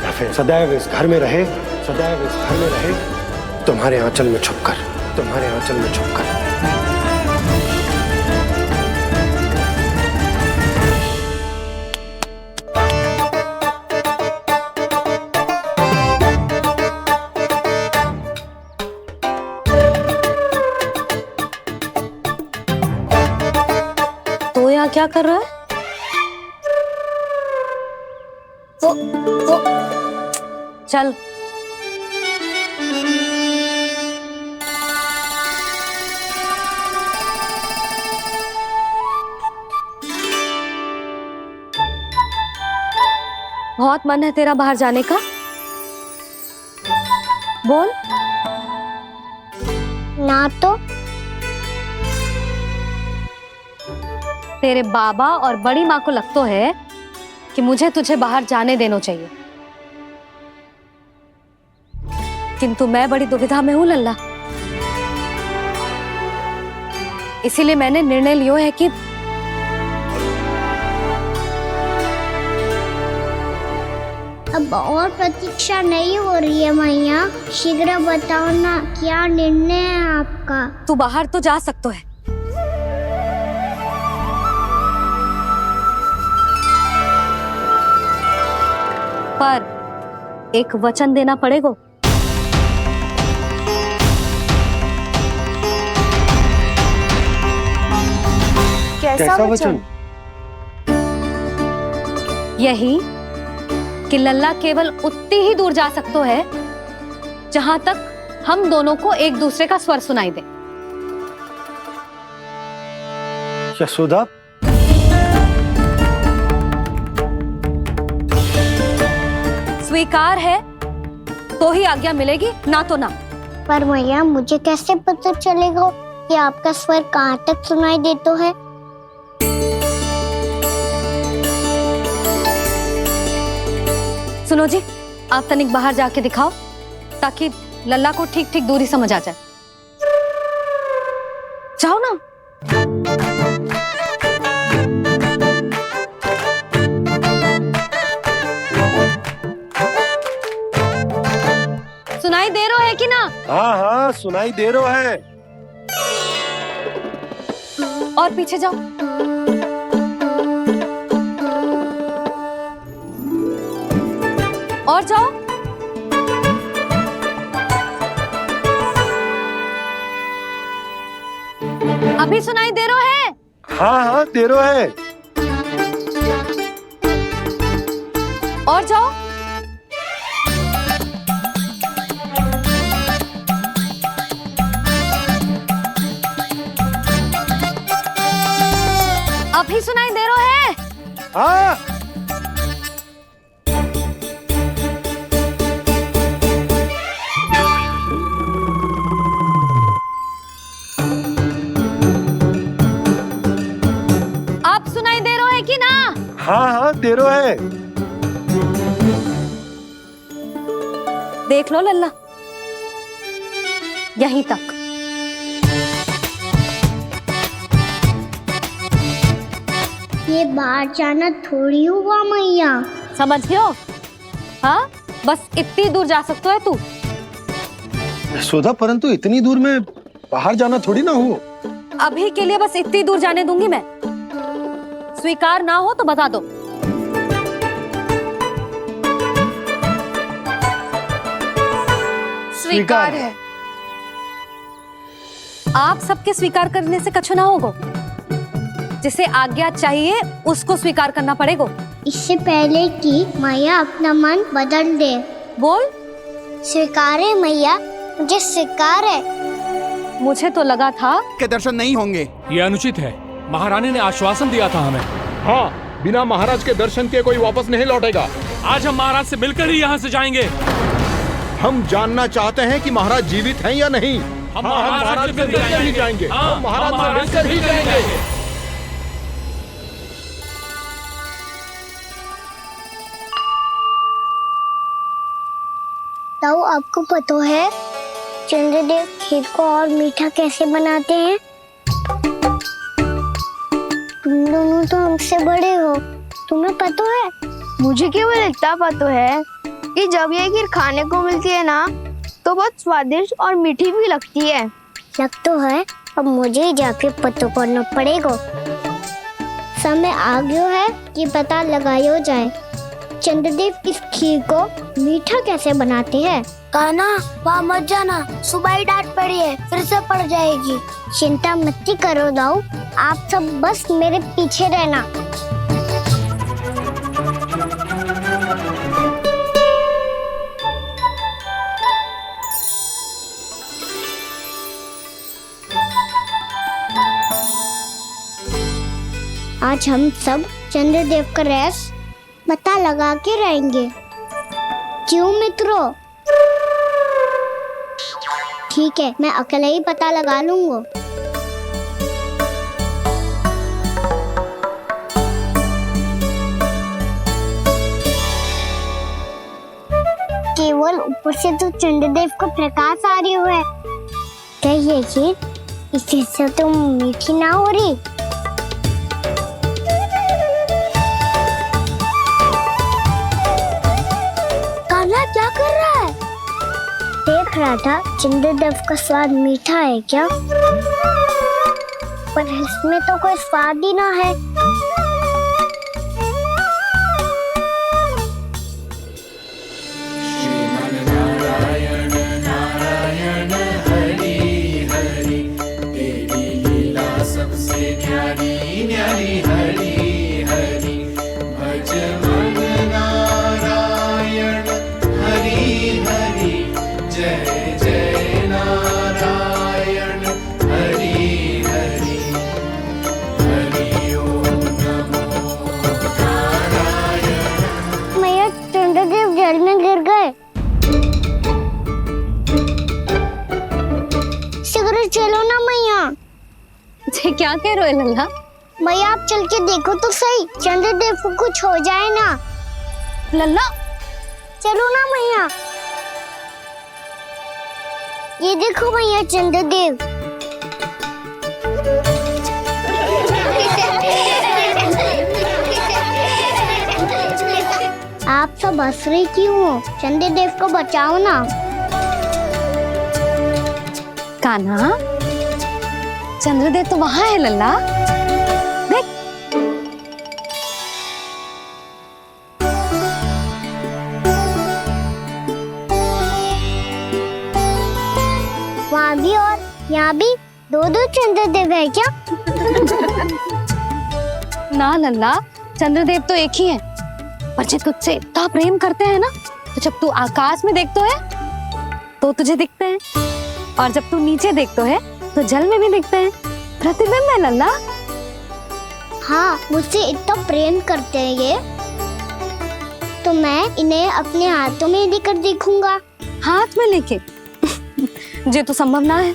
या फिर सदैव इस घर में रहे, तुम्हारे आंचल में छुपकर।
तो यहाँ क्या कर रहा है? चल। बहुत मन है तेरा बाहर जाने का? बोल।
ना तो।
तेरे बाबा और बड़ी माँ को लगता है कि मुझे तुझे बाहर जाने देना चाहिए, किंतु मैं बड़ी दुविधा में हूं लल्ला। इसीलिए मैंने निर्णय लिया है कि
अब और प्रतीक्षा नहीं हो रही है मैया, शीघ्र बताओ ना क्या निर्णय है आपका।
तू बाहर तो जा सकता है, पर एक वचन देना पड़ेगा।
कैसा वचन?
यही कि लल्ला केवल उतनी ही दूर जा सकता है जहां तक हम दोनों को एक दूसरे का स्वर सुनाई दे।
यशोदा,
स्वीकार है तो ही आज्ञा मिलेगी, ना तो ना।
पर मैया, मुझे कैसे पता चलेगा कि आपका स्वर कहाँ तक सुनाई देता है?
सुनो जी, आप तनिक बाहर जाके दिखाओ ताकि लल्ला को ठीक ठीक दूरी समझ आ जाए। जाओ ना। सुनाई दे रहा है कि ना?
हाँ सुनाई दे रहा है।
और पीछे जाओ। और जाओ। अभी सुनाई दे रहा है?
हाँ दे रहा है।
और जाओ। अब ही सुनाई दे रहा है।
हाँ
अब सुनाई दे रहा है कि ना?
हाँ हाँ तेरो है।
देख लो लल्ला, यहीं तक।
ये बाहर जाना थोड़ी हुआ मैया।
समझ गयो? हाँ, बस इतनी दूर जा सकता है तू।
यशोदा, परंतु इतनी दूर में बाहर जाना थोड़ी ना हो।
अभी के लिए बस इतनी दूर जाने दूंगी मैं। स्वीकार ना हो तो बता दो।
स्वीकार है।
आप सबके स्वीकार करने से कछु ना होगो। जिसे आज्ञा चाहिए उसको स्वीकार करना पड़ेगा।
इससे पहले कि मैया अपना मन बदल दे।
बोल।
स्वीकार है मैया, मुझे स्वीकार है।
मुझे तो लगा था
के दर्शन नहीं होंगे।
ये अनुचित है। महारानी ने आश्वासन दिया था हमें।
हाँ, बिना महाराज के दर्शन के कोई वापस नहीं लौटेगा।
आज हम महाराज से मिलकर ही यहाँ से जाएंगे।
हम जानना चाहते हैं कि महाराज जीवित हैं या नहीं।
हम
महाराज से मिलकर ही जाएंगे। हम महाराज से मिलकर ही जाएंगे।
ताऊ, आपको पता है चंद्रदेव खीर को और मीठा कैसे बनाते हैं? तुम दोनों तो हमसे बड़े हो, तुम्हें पता है?
मुझे केवल इतना पता है कि जब ये खीर खाने को मिलती है ना तो बहुत स्वादिष्ट और मीठी भी लगती है।
लग तो है, अब मुझे ही जाके पता करना पड़ेगा। समय आ गया है कि पता लगाया जाए चंद्रदेव इस खीर को मीठा कैसे बनाते हैं। कान्हा, वहाँ मत जाना, सुबह ही डांट पड़ी है, फिर से पड़ जाएगी। चिंता मत करो दाऊ, आप सब बस मेरे पीछे रहना। आज हम सब चंद्रदेव का रहस्य पता लगा के रहेंगे। क्यों मित्रों? ठीक है, मैं अकेले ही पता लगा लूंगा। केवल ऊपर से तो चंद्रदेव का प्रकाश आ रही है। क्या ये खीर इससे तो मीठी ना हो रही? कान्हा क्या कर रहा है? देख रहा था चंद्रदेव का स्वाद मीठा है क्या, पर इसमें तो कोई स्वाद ही ना है।
क्या कह रहे हो लल्ला?
भैया आप चल के देखो तो सही, चंद्रदेव को कुछ हो जाए ना।
लल्ला
चलो ना भैया। ये देखो भैया चंद्रदेव। आप सब हंस रहे क्यों हो? चंद्रदेव को बचाओ ना।
कान्हा, चंद्रदेव तो वहां है लल्ला, देख।
वहाँ भी और यहाँ भी दो दो चंद्रदेव है क्या?
ना लल्ला, चंद्रदेव तो एक ही है। पर जब तुझसे इतना प्रेम करते हैं ना, तो जब तू आकाश में देखतो है तो तुझे दिखते हैं, और जब तू नीचे देखतो है तो जल में भी दिखते हैं। प्रतिबिंब है लल्ला।
हाँ, मुझसे इतना प्रेम करते हैं ये, तो मैं इन्हें अपने हाथों में लेकर देखूंगा।
हाथ में लेके? ये तो संभव ना है।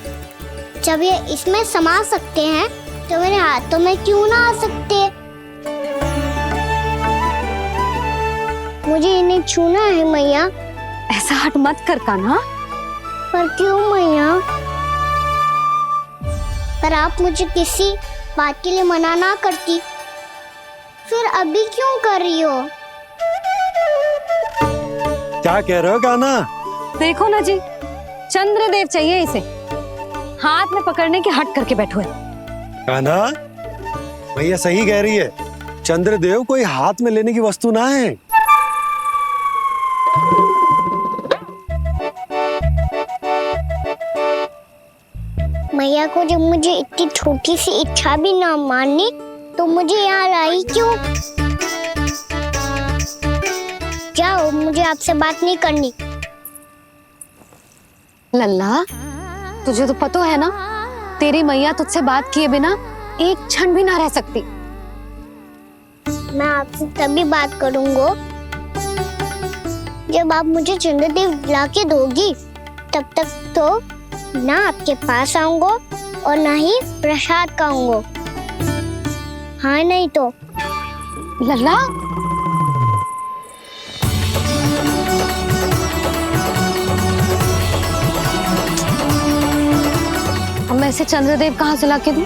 जब ये इसमें समा सकते हैं तो मेरे हाथों में क्यों ना आ सकते? मुझे इन्हें छूना है मैया।
ऐसा हट मत कर कान्हा।
पर क्यों मैया? पर आप मुझे किसी बात के लिए मना ना करती, फिर अभी क्यों कर रही हो?
क्या कह रहे हो कान्हा?
देखो ना जी, चंद्रदेव चाहिए इसे, हाथ में पकड़ने के हट करके बैठो है।
कान्हा, भैया सही कह रही है, चंद्रदेव कोई हाथ में लेने की वस्तु ना है।
मैया को जब मुझे इतनी छोटी सी इच्छा भी ना माननी, तो मुझे यहाँ लाई क्यों? जाओ, मुझे आपसे बात नहीं करनी।
लल्ला, तुझे तो पता है ना, तेरी मैया तुझसे बात किए बिना एक क्षण भी ना रह सकती।
मैं आपसे तभी बात करूंगा जब आप मुझे चंद्रदेव ला के दोगी। तब तक तो ना आपके पास आऊंगा और ना ही प्रसाद खाऊंगा। हाँ नहीं तो?
लल्ला, अब मैं इसे चंद्रदेव कहाँ से लाके दूं?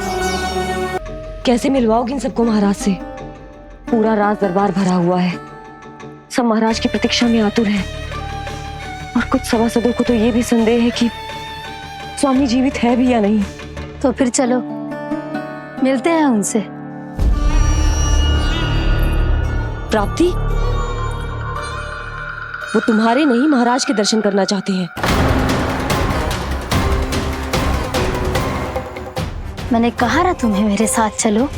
कैसे मिलवाओगे इन सबको महाराज से? पूरा राज दरबार भरा हुआ है, सब महाराज की प्रतीक्षा में आतुर हैं। और कुछ सभासदों को तो ये भी संदेह है कि स्वामी जीवित है भी या नहीं।
तो फिर चलो मिलते हैं उनसे।
प्राप्ति, वो तुम्हारे नहीं महाराज के दर्शन करना चाहते हैं।
मैंने कहा ना तुम्हें मेरे साथ चलो।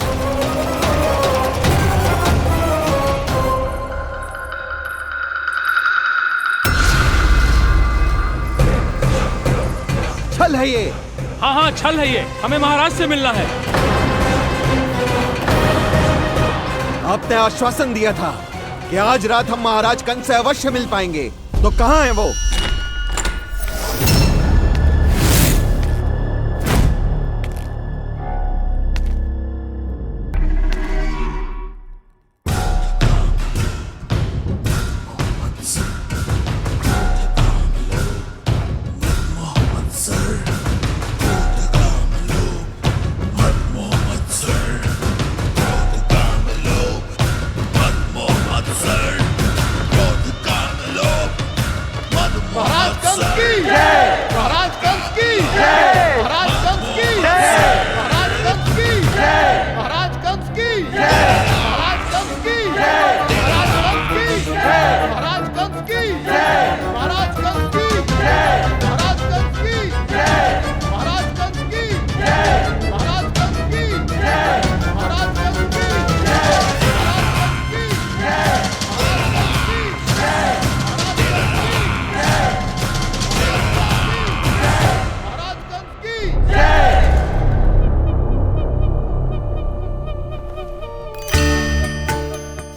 छल है ये।
हाँ हाँ, छल है ये, हमें महाराज से मिलना है।
आपने आश्वासन दिया था कि आज रात हम महाराज कंस से अवश्य मिल पाएंगे, तो कहाँ है वो?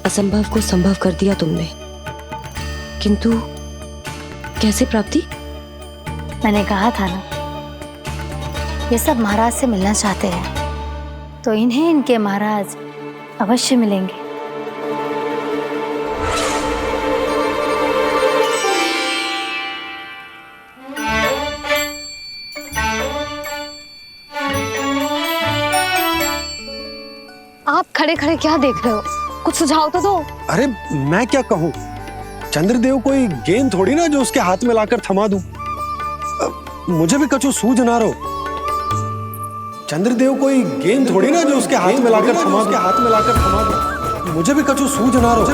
असंभव को संभव कर दिया तुमने, किंतु कैसे प्राप्ति?
मैंने कहा था ना, ये सब महाराज से मिलना चाहते हैं, तो इन्हें इनके महाराज अवश्य मिलेंगे।
आप खड़े खड़े क्या देख रहे हो? कुछ सुझाव तो दो।
अरे मैं क्या कहूँ, चंद्रदेव कोई गेंद थोड़ी ना जो उसके हाथ में लाकर थमा दूं। मुझे भी कछु सूझ ना रहो। चंद्रदेव कोई गेंद थोड़ी ना जो उसके हाथ में लाकर थमा दूं। मुझे भी कछु सूझ ना रहो।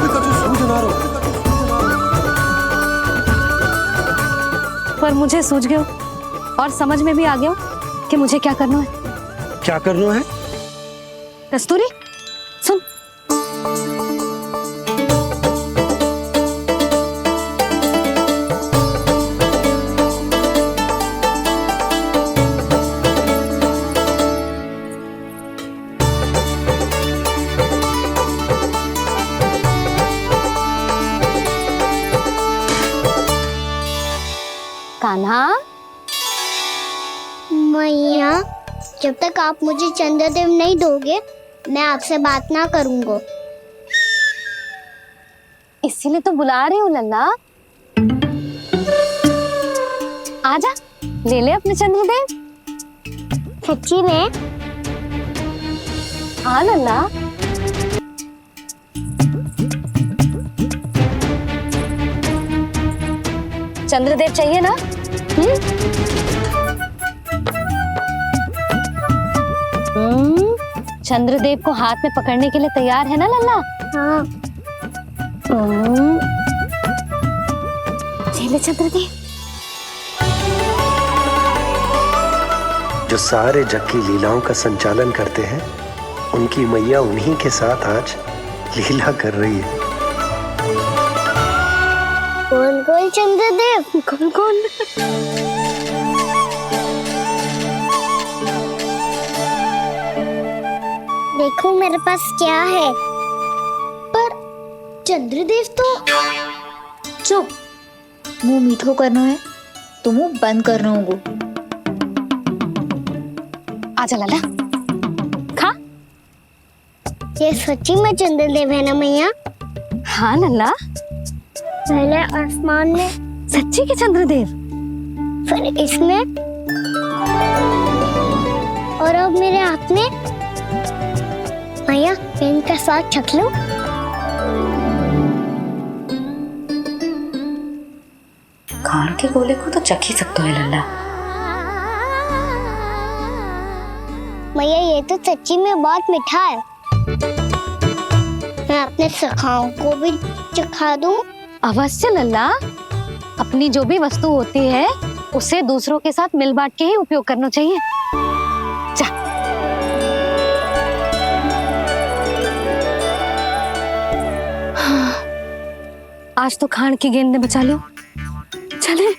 पर मुझे सूझ गयो और समझ में भी आ गया कि मुझे क्या करना है।
क्या करना है?
कस्तूरी सुन, कान्हा।
मैया, जब तक आप मुझे चंद्रदेव नहीं दोगे मैं आपसे बात ना करूंगा।
इसीलिए तो बुला रही हूँ लल्ला। आजा, ले ले अपने चंद्रदेव।
सच्ची में?
हाँ लल्ला। चंद्रदेव चाहिए ना? चंद्रदेव को हाथ में पकड़ने के लिए तैयार है ना लल्ला?
हाँ।
ले चंद्रदेव।
जो सारे जग की लीलाओं का संचालन करते हैं, उनकी मैया उन्हीं के साथ आज लीला कर रही है।
कौन कौन चंद्रदेव?
कौन कौन?
देखो मेरे पास क्या है। पर चंद्रदेव तो।
चुप, मुंह मीठो करना है तो मुंह बंद करना होगा।
आजा लल्ला, खा।
ये सच्ची में चंद्रदेव है ना मैया?
हाँ लल्ला,
पहले आसमान में।
सच्ची के चंद्रदेव।
फिर इसमें, और अब मेरे हाथ में। मैया, इनका साथ चख लो।
खान के गोले को तो चख ही सकते है लल्ला।
मैया, ये तो सच्ची में बहुत मीठा है। मैं अपने सखाओं को भी चखा दूं?
अवश्य लल्ला। अपनी जो भी वस्तु होती है उसे दूसरों के साथ मिल बांट के ही उपयोग करना चाहिए। जा। आज तो खान की गेंद ने बचा लो। चले।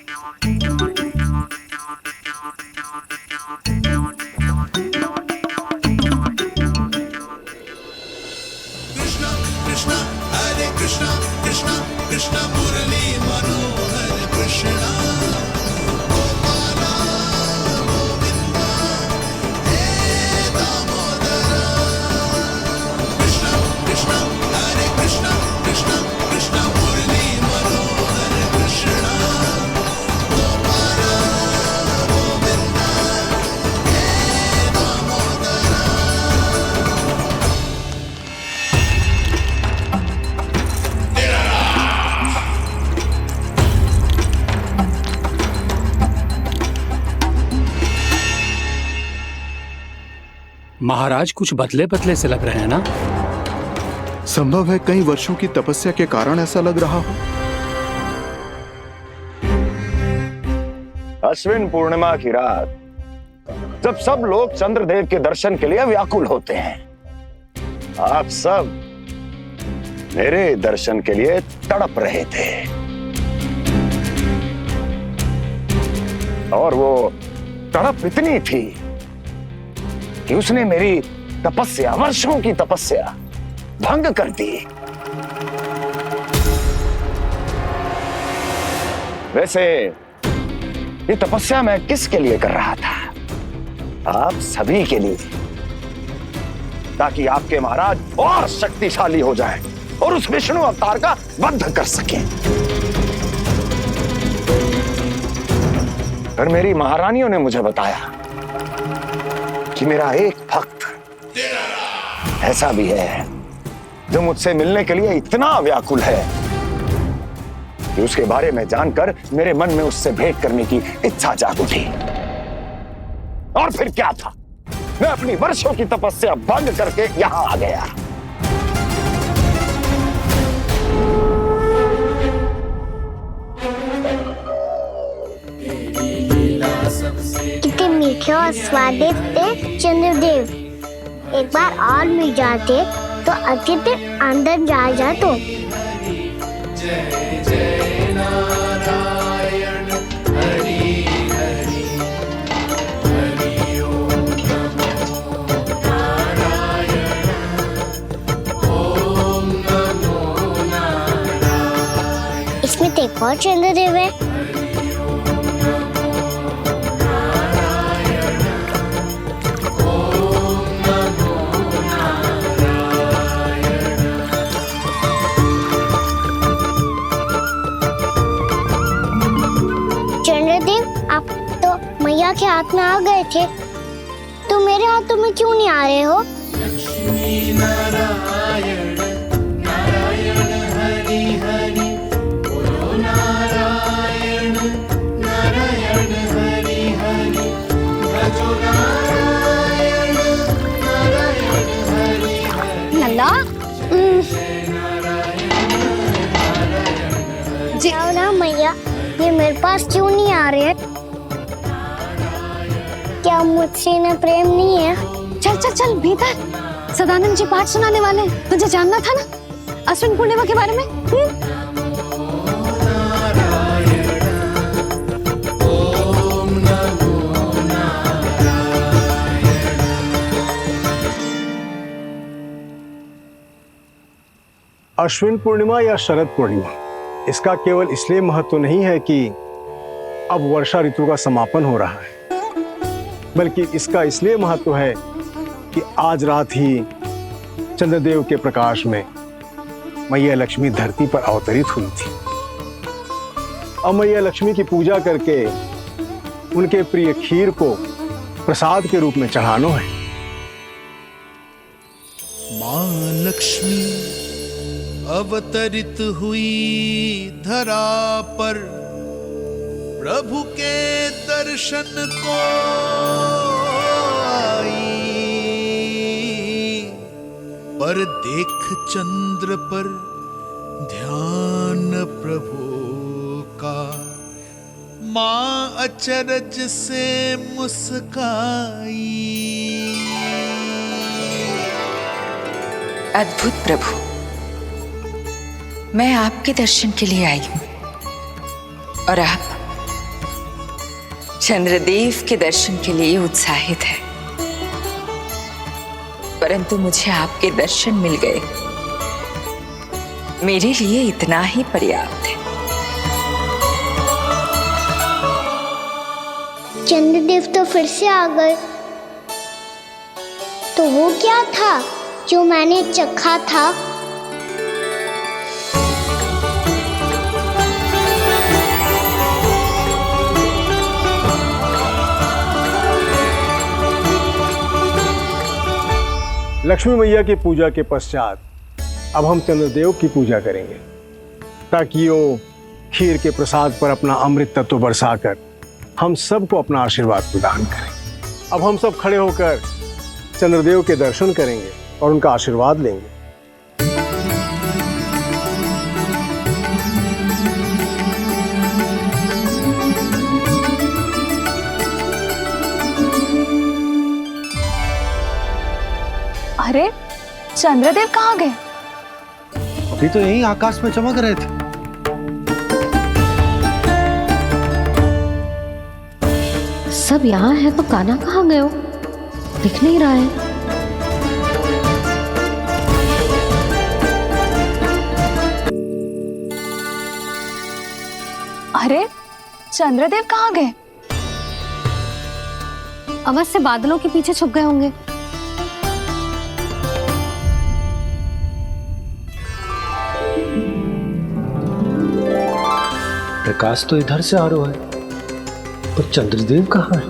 महाराज कुछ बदले बदले से लग रहे हैं ना?
संभव है कई वर्षों की तपस्या के कारण ऐसा लग रहा हो।
अश्विन पूर्णिमा की रात, जब सब लोग चंद्रदेव के दर्शन के लिए व्याकुल होते हैं, आप सब मेरे दर्शन के लिए तड़प रहे थे। और वो तड़प इतनी थी कि उसने मेरी तपस्या, वर्षों की तपस्या भंग कर दी। वैसे ये तपस्या मैं किसके लिए कर रहा था? आप सभी के लिए, ताकि आपके महाराज और शक्तिशाली हो जाएं और उस विष्णु अवतार का वध कर सकें। पर मेरी महारानियों ने मुझे बताया कि मेरा एक भक्त ऐसा भी है जो मुझसे मिलने के लिए इतना व्याकुल है कि उसके बारे में जानकर मेरे मन में उससे भेंट करने की इच्छा जाग उठी। और फिर क्या था, मैं अपनी वर्षों की तपस्या भंग करके यहां आ गया।
कितने मीठे और स्वादिष्ट थे चंद्रदेव। एक बार और मिल जाते तो अच्छे से अंदर जा तो। इसमें एक और चंद्रदेव है। मैया के हाथ में आ गए थे, तो मेरे हाथों में क्यों नहीं आ रहे हो?
लल्ला
जी ना मैया, ये मेरे पास क्यों नहीं आ रहे? क्या मुझसे इन्हें प्रेम नहीं है?
चल चल चल भीतर, सदानंद जी पाठ सुनाने वाले हैं। तुझे जानना था ना अश्विन पूर्णिमा के बारे में?
अश्विन पूर्णिमा या शरद पूर्णिमा, इसका केवल इसलिए महत्व नहीं है कि अब वर्षा ऋतु का समापन हो रहा है, बल्कि इसका इसलिए महत्व है कि आज रात ही चंद्रदेव के प्रकाश में मैया लक्ष्मी धरती पर अवतरित हुई थी। अब मैया लक्ष्मी की पूजा करके उनके प्रिय खीर को प्रसाद के रूप में चढ़ाना है।
मां लक्ष्मी अवतरित हुई धरा पर, प्रभु के दर्शन को आई, पर देख चंद्र पर ध्यान प्रभु का, मां अचरज से मुस्काई।
अद्भुत प्रभु, मैं आपके दर्शन के लिए आई हूं और आप चंद्रदेव के दर्शन के लिए उत्साहित है, परंतु मुझे आपके दर्शन मिल गए, मेरे लिए इतना ही पर्याप्त है।
चंद्रदेव तो फिर से आ गए, तो वो क्या था जो मैंने चखा था?
लक्ष्मी मैया की पूजा के पश्चात अब हम चंद्रदेव की पूजा करेंगे, ताकि वो खीर के प्रसाद पर अपना अमृत तत्व बरसाकर हम सबको अपना आशीर्वाद प्रदान करें। अब हम सब खड़े होकर चंद्रदेव के दर्शन करेंगे और उनका आशीर्वाद लेंगे।
अरे चंद्रदेव कहाँ गए?
अभी तो यहीं आकाश में चमक रहे थे।
सब यहाँ है तो कान्हा कहाँ गए हो? दिख नहीं रहा है।
अरे चंद्रदेव कहाँ गए?
अवश्य बादलों के पीछे छुप गए होंगे।
प्रकाश तो इधर से आ रहा है, पर चंद्रदेव कहाँ है?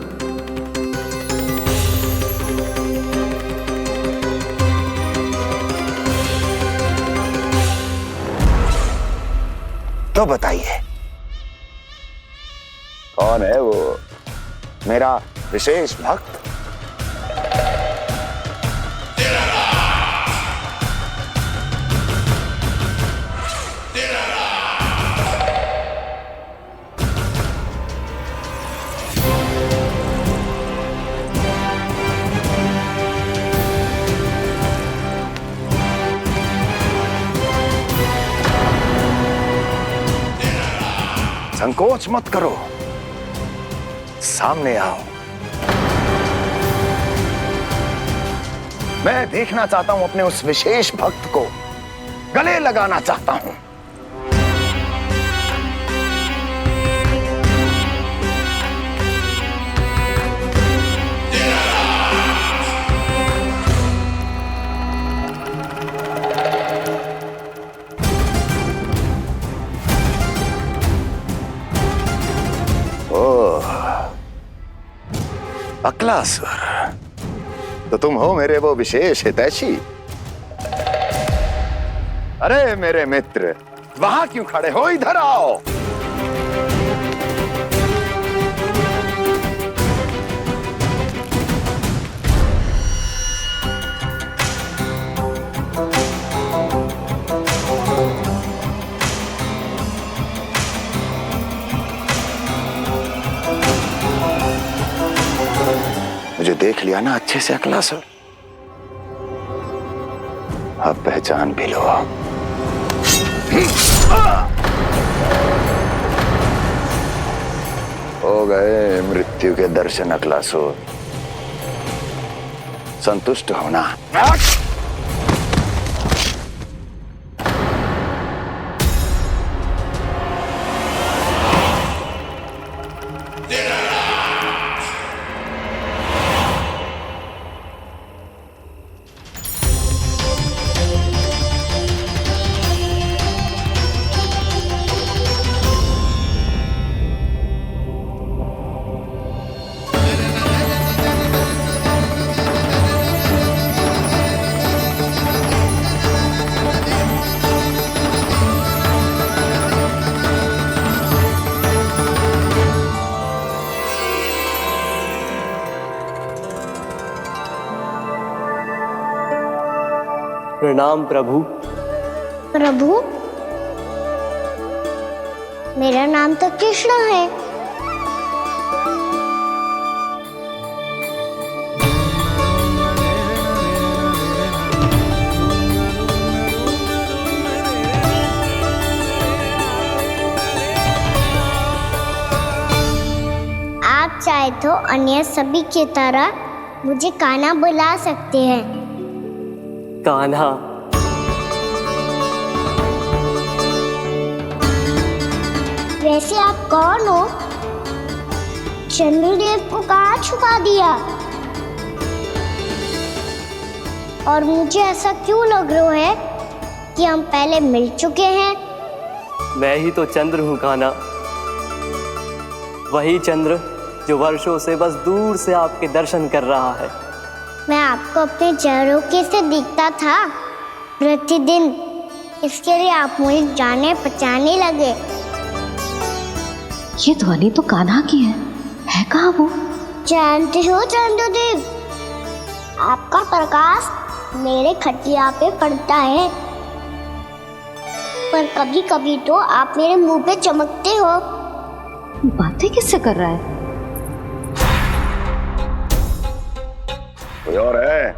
तो बताइए कौन है वो मेरा विशेष भक्त? संकोच मत करो, सामने आओ। मैं देखना चाहता हूं अपने उस विशेष भक्त को, गले लगाना चाहता हूं। अकलासुर, तो तुम हो मेरे वो विशेष हितैषी। अरे मेरे मित्र, वहां क्यों खड़े हो, इधर आओ। मुझे देख लिया ना अच्छे से अकलासुर, अब पहचान भी लो। हो गए मृत्यु के दर्शन अकलासुर, संतुष्ट होना।
प्रणाम प्रभु।
प्रभु, मेरा नाम तो कृष्ण है। आप चाहे तो अन्य सभी की तरह मुझे कान्हा बुला सकते हैं।
कान्हा?
वैसे आप कौन हो? चंद्रदेव को कहाँ छुपा दिया? और मुझे ऐसा क्यों लग रहा है कि हम पहले मिल चुके हैं?
मैं ही तो चंद्र हूँ कान्हा, वही चंद्र जो वर्षों से बस दूर से आपके दर्शन कर रहा है।
मैं आपको अपने झरोखे से दिखता था प्रतिदिन, इसके लिए आप मुझे जाने पहचाने लगे।
ये ध्वनि तो कान्हा की है कहाँ वो?
जानते हो चंद्रदेव, आपका प्रकाश मेरे खटिया पे पड़ता है, पर कभी कभी तो आप मेरे मुंह पे चमकते हो।
बातें किससे कर रहा है?
कोई और है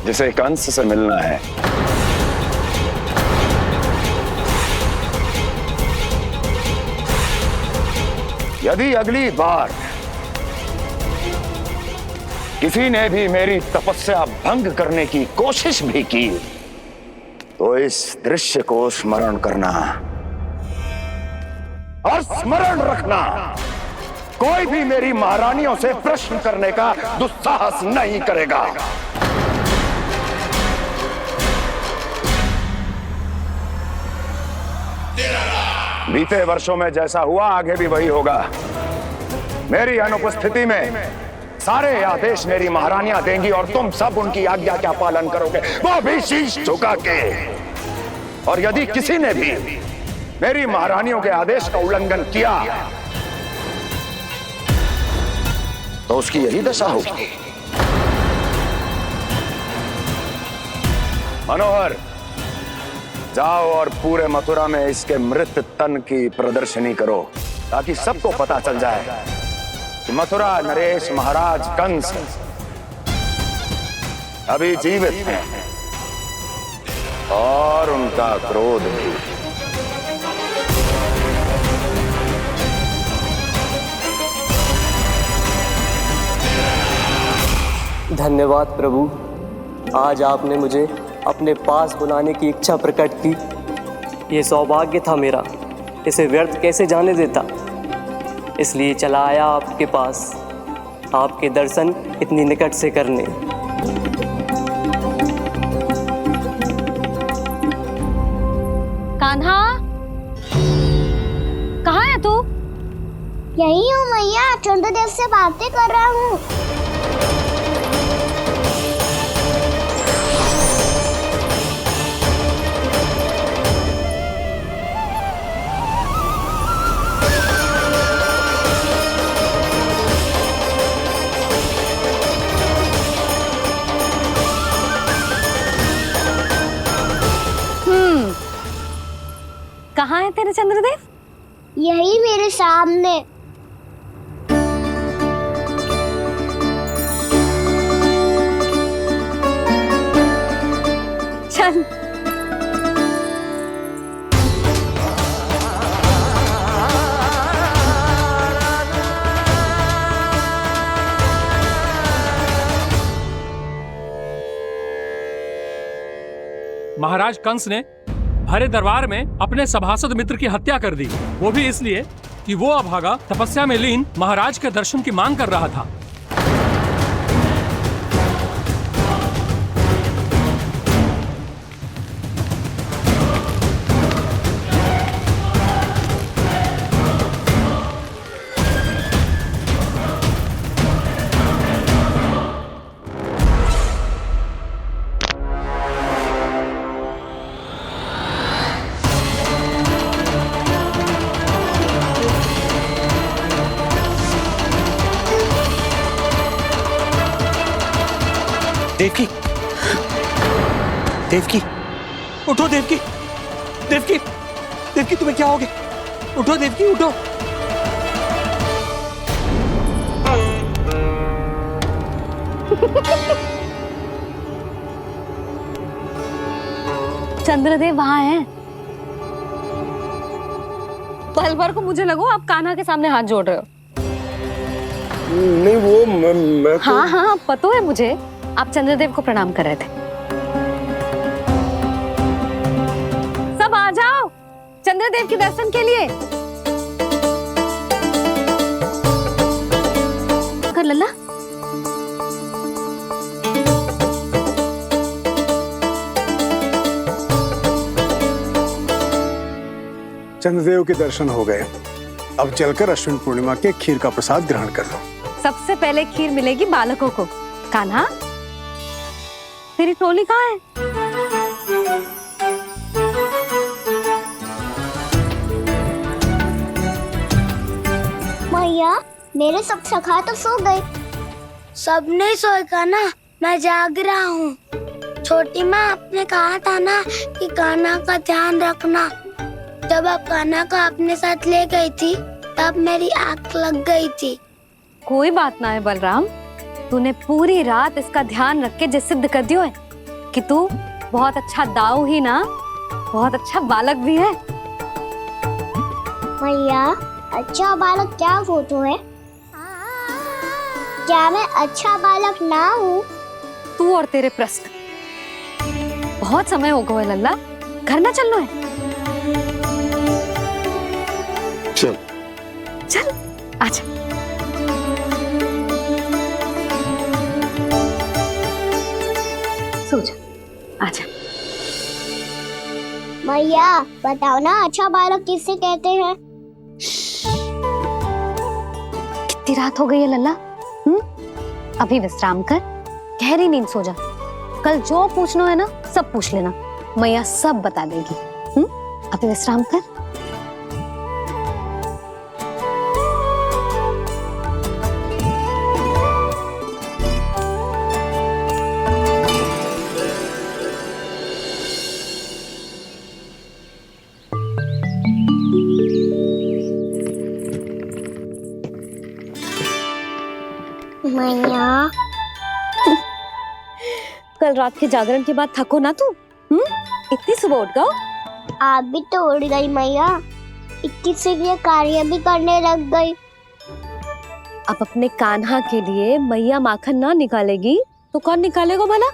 जिसे कंस से मिलना है? यदि अगली बार किसी ने भी मेरी तपस्या भंग करने की कोशिश भी की तो इस दृश्य को स्मरण करना और स्मरण रखना, कोई भी मेरी महारानियों से प्रश्न करने का दुस्साहस नहीं करेगा। बीते वर्षों में जैसा हुआ आगे भी वही होगा। मेरी अनुपस्थिति में सारे आदेश मेरी महारानियां देंगी और तुम सब उनकी आज्ञा का पालन करोगे, वो भी शीश झुका के। और यदि किसी ने भी मेरी महारानियों के आदेश का उल्लंघन किया तो उसकी यही दशा होगी। मनोहर, जाओ और पूरे मथुरा में इसके मृत तन की प्रदर्शनी करो ताकि सबको पता चल जाए कि मथुरा नरेश महाराज कंस अभी जीवित हैं और उनका क्रोध भी।
धन्यवाद प्रभु, आज आपने मुझे अपने पास बुलाने की इच्छा प्रकट की। ये सौभाग्य था मेरा, इसे व्यर्थ कैसे जाने देता। इसलिए चला आया आपके पास, आपके दर्शन इतनी निकट से करने।
कान्हा, कहाँ है तू?
यही हूँ मैया, चंद्रदेव से बातें कर रहा हूँ।
कहाँ है तेरे चंद्रदेव?
यही मेरे सामने।
चल।
महाराज कंस ने भरे दरबार में अपने सभासद मित्र की हत्या कर दी, वो भी इसलिए कि वो अभागा तपस्या में लीन महाराज के दर्शन की मांग कर रहा था।
देवकी, देवकी, उठो देवकी, देवकी, देवकी तुम्हें क्या हो गया? उठो देवकी, उठो।
चंद्रदेव वहां हैं। पल भर को मुझे लगो आप कान्हा के सामने हाथ जोड़ रहे हो।
नहीं वो मैं तो...
हाँ हाँ पता है मुझे, आप चंद्रदेव को प्रणाम कर रहे थे। सब आ जाओ चंद्रदेव के दर्शन के लिए। कर लल्ला।
चंद्रदेव के दर्शन हो गए, अब चलकर अश्विन पूर्णिमा के खीर का प्रसाद ग्रहण कर लो।
सबसे पहले खीर मिलेगी बालकों को। कान्हा, तेरी टोली कहाँ है?
मैया, मेरे सब सखा तो सो गए। सब नहीं सोए का ना, मैं जाग रहा हूँ। छोटी माँ आपने कहा था ना कि कान्हा का ध्यान रखना। जब आप कान्हा को अपने साथ ले गई थी तब मेरी आँख लग गई थी।
कोई बात ना है बलराम, तूने पूरी रात इसका ध्यान रख के जे सिद्ध कर दियो है कि तू बहुत अच्छा दाऊ ही ना, बहुत अच्छा बालक भी है।
मैया, अच्छा बालक क्या फोटो है? क्या मैं अच्छा बालक ना हूँ?
तू और तेरे प्रश्न। बहुत समय हो गया लल्ला, घर ना चलना है।
चल
चल आजा। सो जा, आजा।
मैया बताओ ना, अच्छा बालक किससे कहते हैं?
कितनी रात हो गई है लल्ला? अभी विश्राम कर, गहरी नींद सो जा। कल जो पूछना है ना सब पूछ लेना, मैया सब बता देगी। अभी विश्राम कर।
मैया,
कल रात के जागरण के बाद थको ना तू? इतनी सुबह उठ गओ?
आप भी तो उड़ गई मैया, इतनी से लिए कार्य भी करने लग गई।
अब अपने कान्हा के लिए मैया माखन ना निकालेगी तो कौन निकालेगा भला?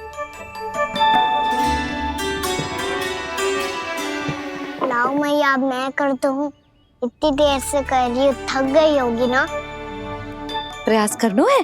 लाओ मैया, अब मैं करता हूँ। इतनी देर से कर रही हूँ, थक गई होगी ना।
प्रयास करना है।